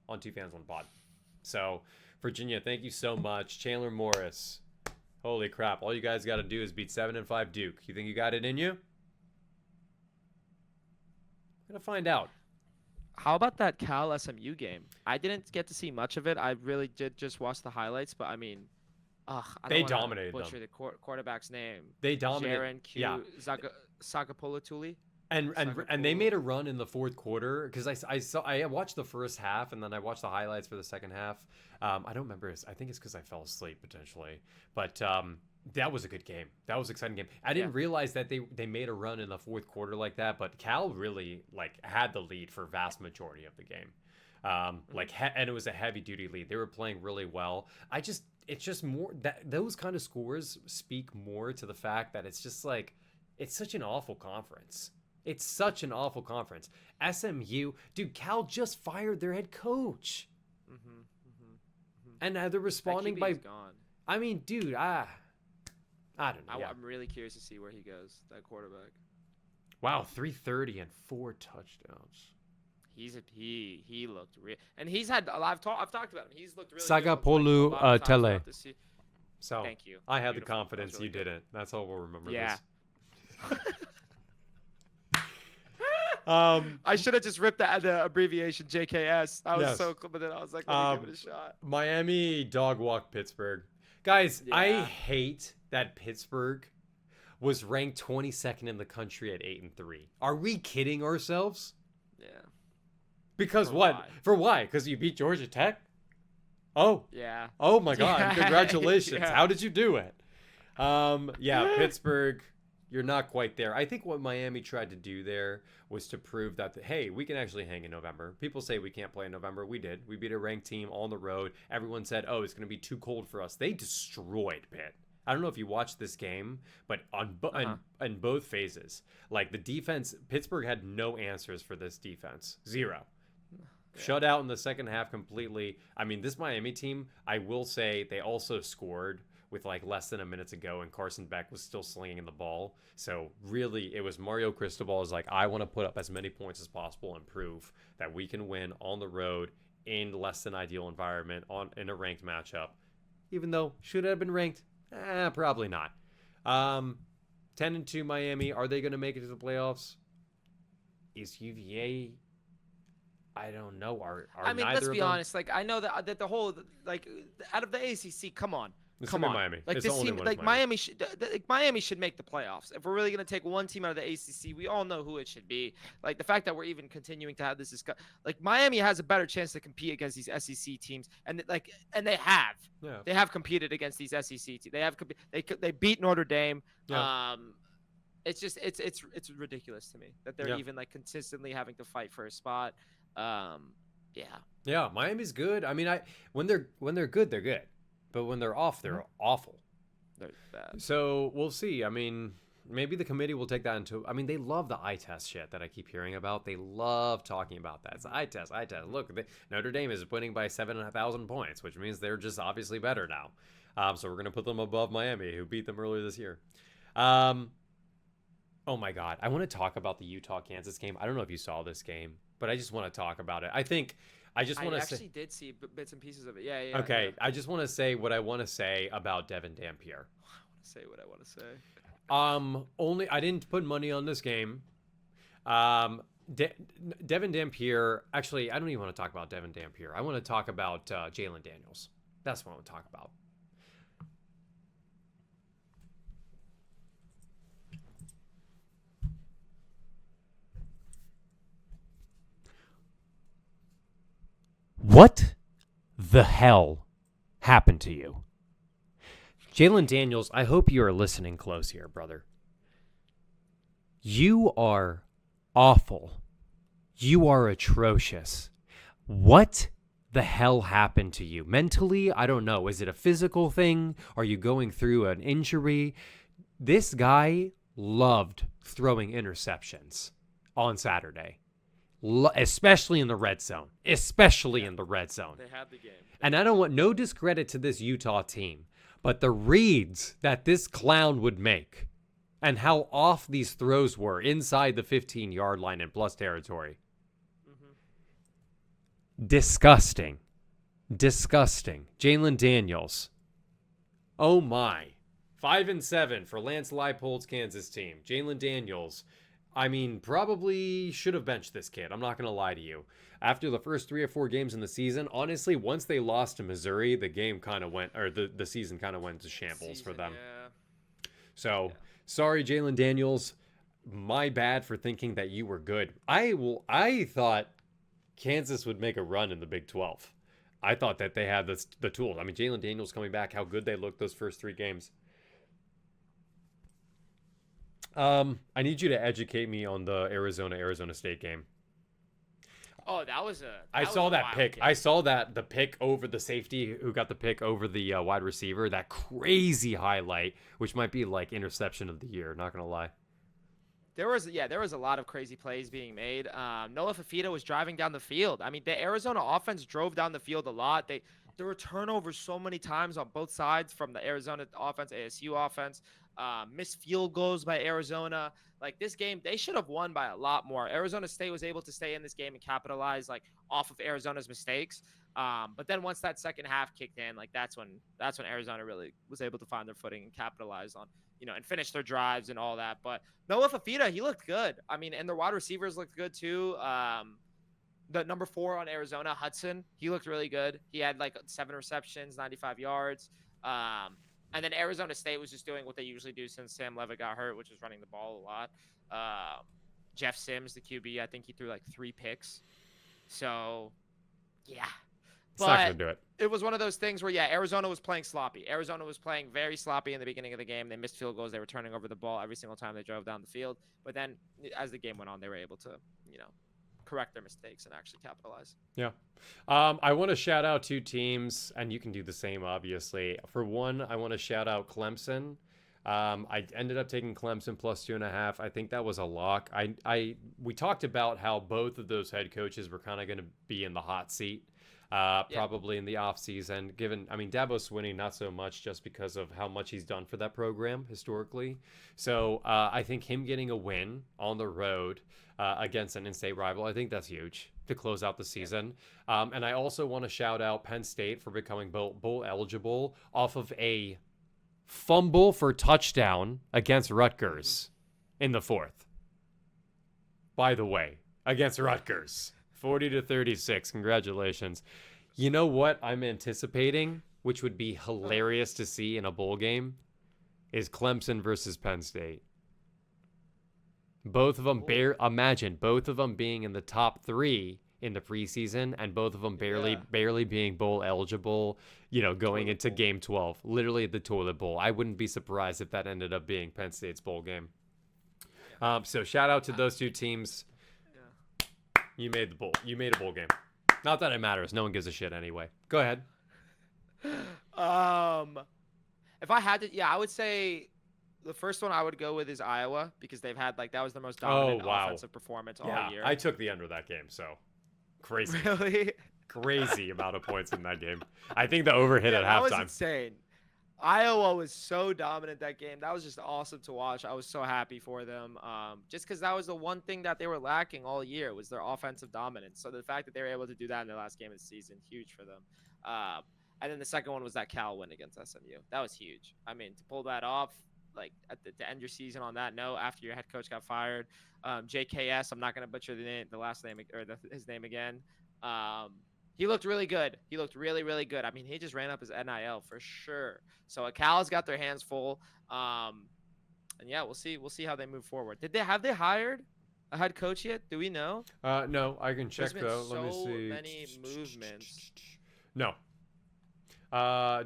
on Two Fans One Pod. So, Virginia, thank you so much. Chandler Morris, holy crap. All you guys got to do is beat 7-5 Duke. You think you got it in you? I'm going to find out. How about that Cal SMU game? I didn't get to see much of it. I really did just watch the highlights, but I mean, they dominated butcher them. The quarterback's name. They dominated. Jaron Q. Yeah. Sakapolatuli. And they made a run in the fourth quarter because I watched the first half and then I watched the highlights for the second half. I don't remember. I think it's because I fell asleep potentially, but that was a good game. That was an exciting game. I didn't realize that they made a run in the fourth quarter like that, but Cal really had the lead for vast majority of the game. And it was a heavy duty lead. They were playing really well. It's just more that those kind of scores speak more to the fact that it's just it's such an awful conference. It's such an awful conference. SMU, dude, Cal just fired their head coach. And now they're responding by gone. I mean, dude, I don't know. I'm really curious to see where he goes, that quarterback. Wow, 330 and 4 touchdowns. He looked real, and he's had. I've talked about him. He's looked really. Sagapolu Tele. So thank you. I had the confidence really you didn't. That's all we'll remember. Yeah. This. I should have just ripped the abbreviation JKS. I was so cool, but then I was like, let me give it a shot. Miami dog walk Pittsburgh. Guys, I hate that Pittsburgh was ranked 22nd in the country at 8-3. Are we kidding ourselves? Yeah. Because what? For why? Because you beat Georgia Tech? Oh. Yeah. Oh my God. Yeah. Congratulations. Yeah. How did you do it? Pittsburgh, you're not quite there. I think what Miami tried to do there was to prove that, hey, we can actually hang in November. People say we can't play in November. We did. We beat a ranked team on the road. Everyone said, oh, it's going to be too cold for us. They destroyed Pitt. I don't know if you watched this game, but on both phases, the defense, Pittsburgh had no answers for this defense. Zero. Yeah. Shut out in the second half completely. I mean, this Miami team, I will say they also scored with less than a minute to go, and Carson Beck was still slinging the ball. So really, it was Mario Cristobal is I want to put up as many points as possible and prove that we can win on the road in less than ideal environment in a ranked matchup. Even though should it have been ranked? Probably not. 10-2 Miami. Are they going to make it to the playoffs? Is UVA? I don't know. I mean, let's be honest. I know that the whole out of the ACC, come on. Come on, Miami. This team, Miami should make the playoffs. If we're really gonna take one team out of the ACC, we all know who it should be. The fact that we're even continuing to have this discussion, Miami has a better chance to compete against these SEC teams, and they have. Yeah. They have competed against these SEC teams. They beat Notre Dame. Yeah. It's ridiculous to me that they're even consistently having to fight for a spot. Yeah, Miami's good. I mean, when they're good, they're good. But when they're off, they're awful. They're bad. So we'll see. I mean, maybe the committee will take that into. I mean, they love the eye test shit that I keep hearing about. They love talking about that. It's eye test. Look, Notre Dame is winning by 7,000 points, which means they're just obviously better now. So we're gonna put them above Miami, who beat them earlier this year. Oh my God, I want to talk about the Utah-Kansas game. I don't know if you saw this game, but I just want to talk about it. I actually did see bits and pieces of it. Yeah. Okay, yeah. I just want to say what I want to say about Devin Dampier. I want to say. I didn't put money on this game. Devin Dampier. Actually, I don't even want to talk about Devin Dampier. I want to talk about Jalen Daniels. That's what I want to talk about. What the hell happened to you? Jalen Daniels, I hope you are listening close here, brother. You are awful You are atrocious. What the hell happened to you? Mentally, I don't know. Is it a physical thing? Are you going through an injury? This guy loved throwing interceptions on Saturday, especially in the red zone. Especially in the red zone. They had the game. And I don't want no discredit to this Utah team, but the reads that this clown would make and how off these throws were inside the 15-yard line in plus territory. Disgusting. Disgusting. Jalen Daniels. Oh my. 5-7 for Lance Leipold's Kansas team. Jalen Daniels. I mean, probably should have benched this kid. I'm not going to lie to you. After the first 3 or 4 games in the season, honestly, once they lost to Missouri, the game kind of went, or the season kind of went to shambles for them. Yeah. So, sorry, Jalen Daniels. My bad for thinking that you were good. I thought Kansas would make a run in the Big 12. I thought that they had the tools. I mean, Jalen Daniels coming back, how good they looked those first 3 games. I need you to educate me on the Arizona State game. Oh, that was a. I saw that pick. I saw the pick over the safety who got the pick over the wide receiver. That crazy highlight, which might be like interception of the year. Not gonna lie. There was a lot of crazy plays being made. Noah Fafita was driving down the field. I mean, the Arizona offense drove down the field a lot. There were turnovers so many times on both sides from the Arizona offense, ASU offense. Missed field goals by Arizona. Like this game, they should have won by a lot more. Arizona State was able to stay in this game and capitalize like off of Arizona's mistakes. But then once that second half kicked in, like that's when Arizona really was able to find their footing and capitalize on, and finish their drives and all that. But Noah Fafita, he looked good. I mean, and their wide receivers looked good too. The number 4 on Arizona, Hudson, he looked really good. He had like 7 receptions, 95 yards. And then Arizona State was just doing what they usually do since Sam Levitt got hurt, which was running the ball a lot. Jeff Sims, the QB, I think he threw like 3 picks. So, yeah. It's not going to do it. It was one of those things where, Arizona was playing sloppy. Arizona was playing very sloppy in the beginning of the game. They missed field goals. They were turning over the ball every single time they drove down the field. But then as the game went on, they were able to, correct their mistakes and actually capitalize. Yeah. I want to shout out 2 teams, and you can do the same, obviously. For one, I want to shout out Clemson. I ended up taking Clemson plus 2.5. I think that was a lock. We talked about how both of those head coaches were kind of going to be in the hot seat. Probably in the offseason, Dabo Swinney, not so much just because of how much he's done for that program historically. So I think him getting a win on the road against an in-state rival, I think that's huge to close out the season. And I also want to shout out Penn State for becoming bowl eligible off of a fumble for touchdown against Rutgers in the 4th. By the way, against Rutgers. 40-36. Congratulations. You know what I'm anticipating, which would be hilarious to see in a bowl game, is Clemson versus Penn State. Both of them imagine both of them being in the top 3 in the preseason and both of them barely being bowl eligible, going into game 12. Literally the toilet bowl. I wouldn't be surprised if that ended up being Penn State's bowl game. So shout out to those 2 teams. You made the bowl. You made a bowl game. Not that it matters. No one gives a shit anyway. Go ahead. If I had to, I would say the first one I would go with is Iowa because they've had that was the most dominant offensive performance all year. I took the under that game, so crazy. Really? Crazy amount of points in that game. I think the over hit at halftime. That was insane. Iowa was so dominant that game. That was just awesome to watch. I was so happy for them. Just because that was the one thing that they were lacking all year was their offensive dominance. So the fact that they were able to do that in their last game of the season, huge for them. And then the second one was that Cal win against SMU. That was huge. I mean, to pull that off, like to end your season on that note after your head coach got fired. JKS, I'm not going to butcher the last name or his name again. He looked really good. He looked really, really good. I mean, he just ran up his NIL for sure. So Cal's got their hands full. And we'll see how they move forward. Have they hired a head coach yet? Do we know? No, I can check though. Let me see. Many movements. No.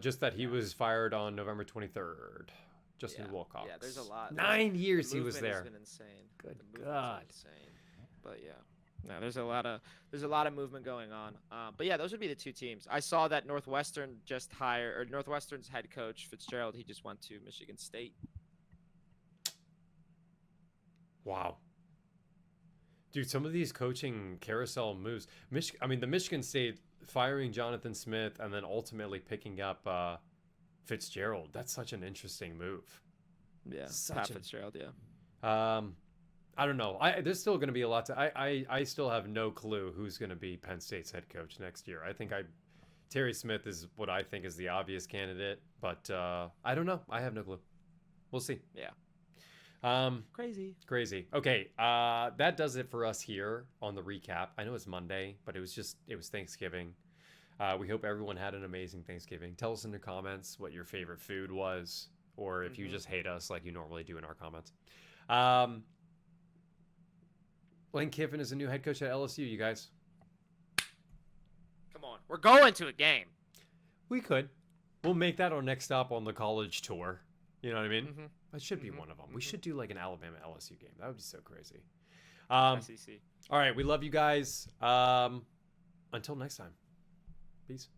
Just that he was fired on November 23rd. Justin Wilcox. Yeah, there's a lot. 9 years he was there. Has been insane. Good God. Insane. But yeah. No, there's a lot of movement going on. But yeah, those would be the two teams. I saw that Northwestern's head coach Fitzgerald. He just went to Michigan State. Wow. Dude, some of these coaching carousel moves. The Michigan State firing Jonathan Smith and then ultimately picking up Fitzgerald. That's such an interesting move. Yeah, Such Fitzgerald. Yeah. I don't know. There's still going to be a lot to. I still have no clue who's going to be Penn State's head coach next year. Terry Smith is what I think is the obvious candidate, but I don't know. I have no clue. We'll see. Yeah. Crazy. Okay, that does it for us here on the recap. I know it's Monday, but it was Thanksgiving. We hope everyone had an amazing Thanksgiving. Tell us in the comments what your favorite food was, or if you just hate us like you normally do in our comments. Lane Kiffin is a new head coach at LSU, you guys. Come on, we're going to a game. We could. We'll make that our next stop on the college tour. You know what I mean? Mm-hmm. That should be one of them. We should do like an Alabama LSU game. That would be so crazy. SEC. All right, we love you guys. Until next time. Peace.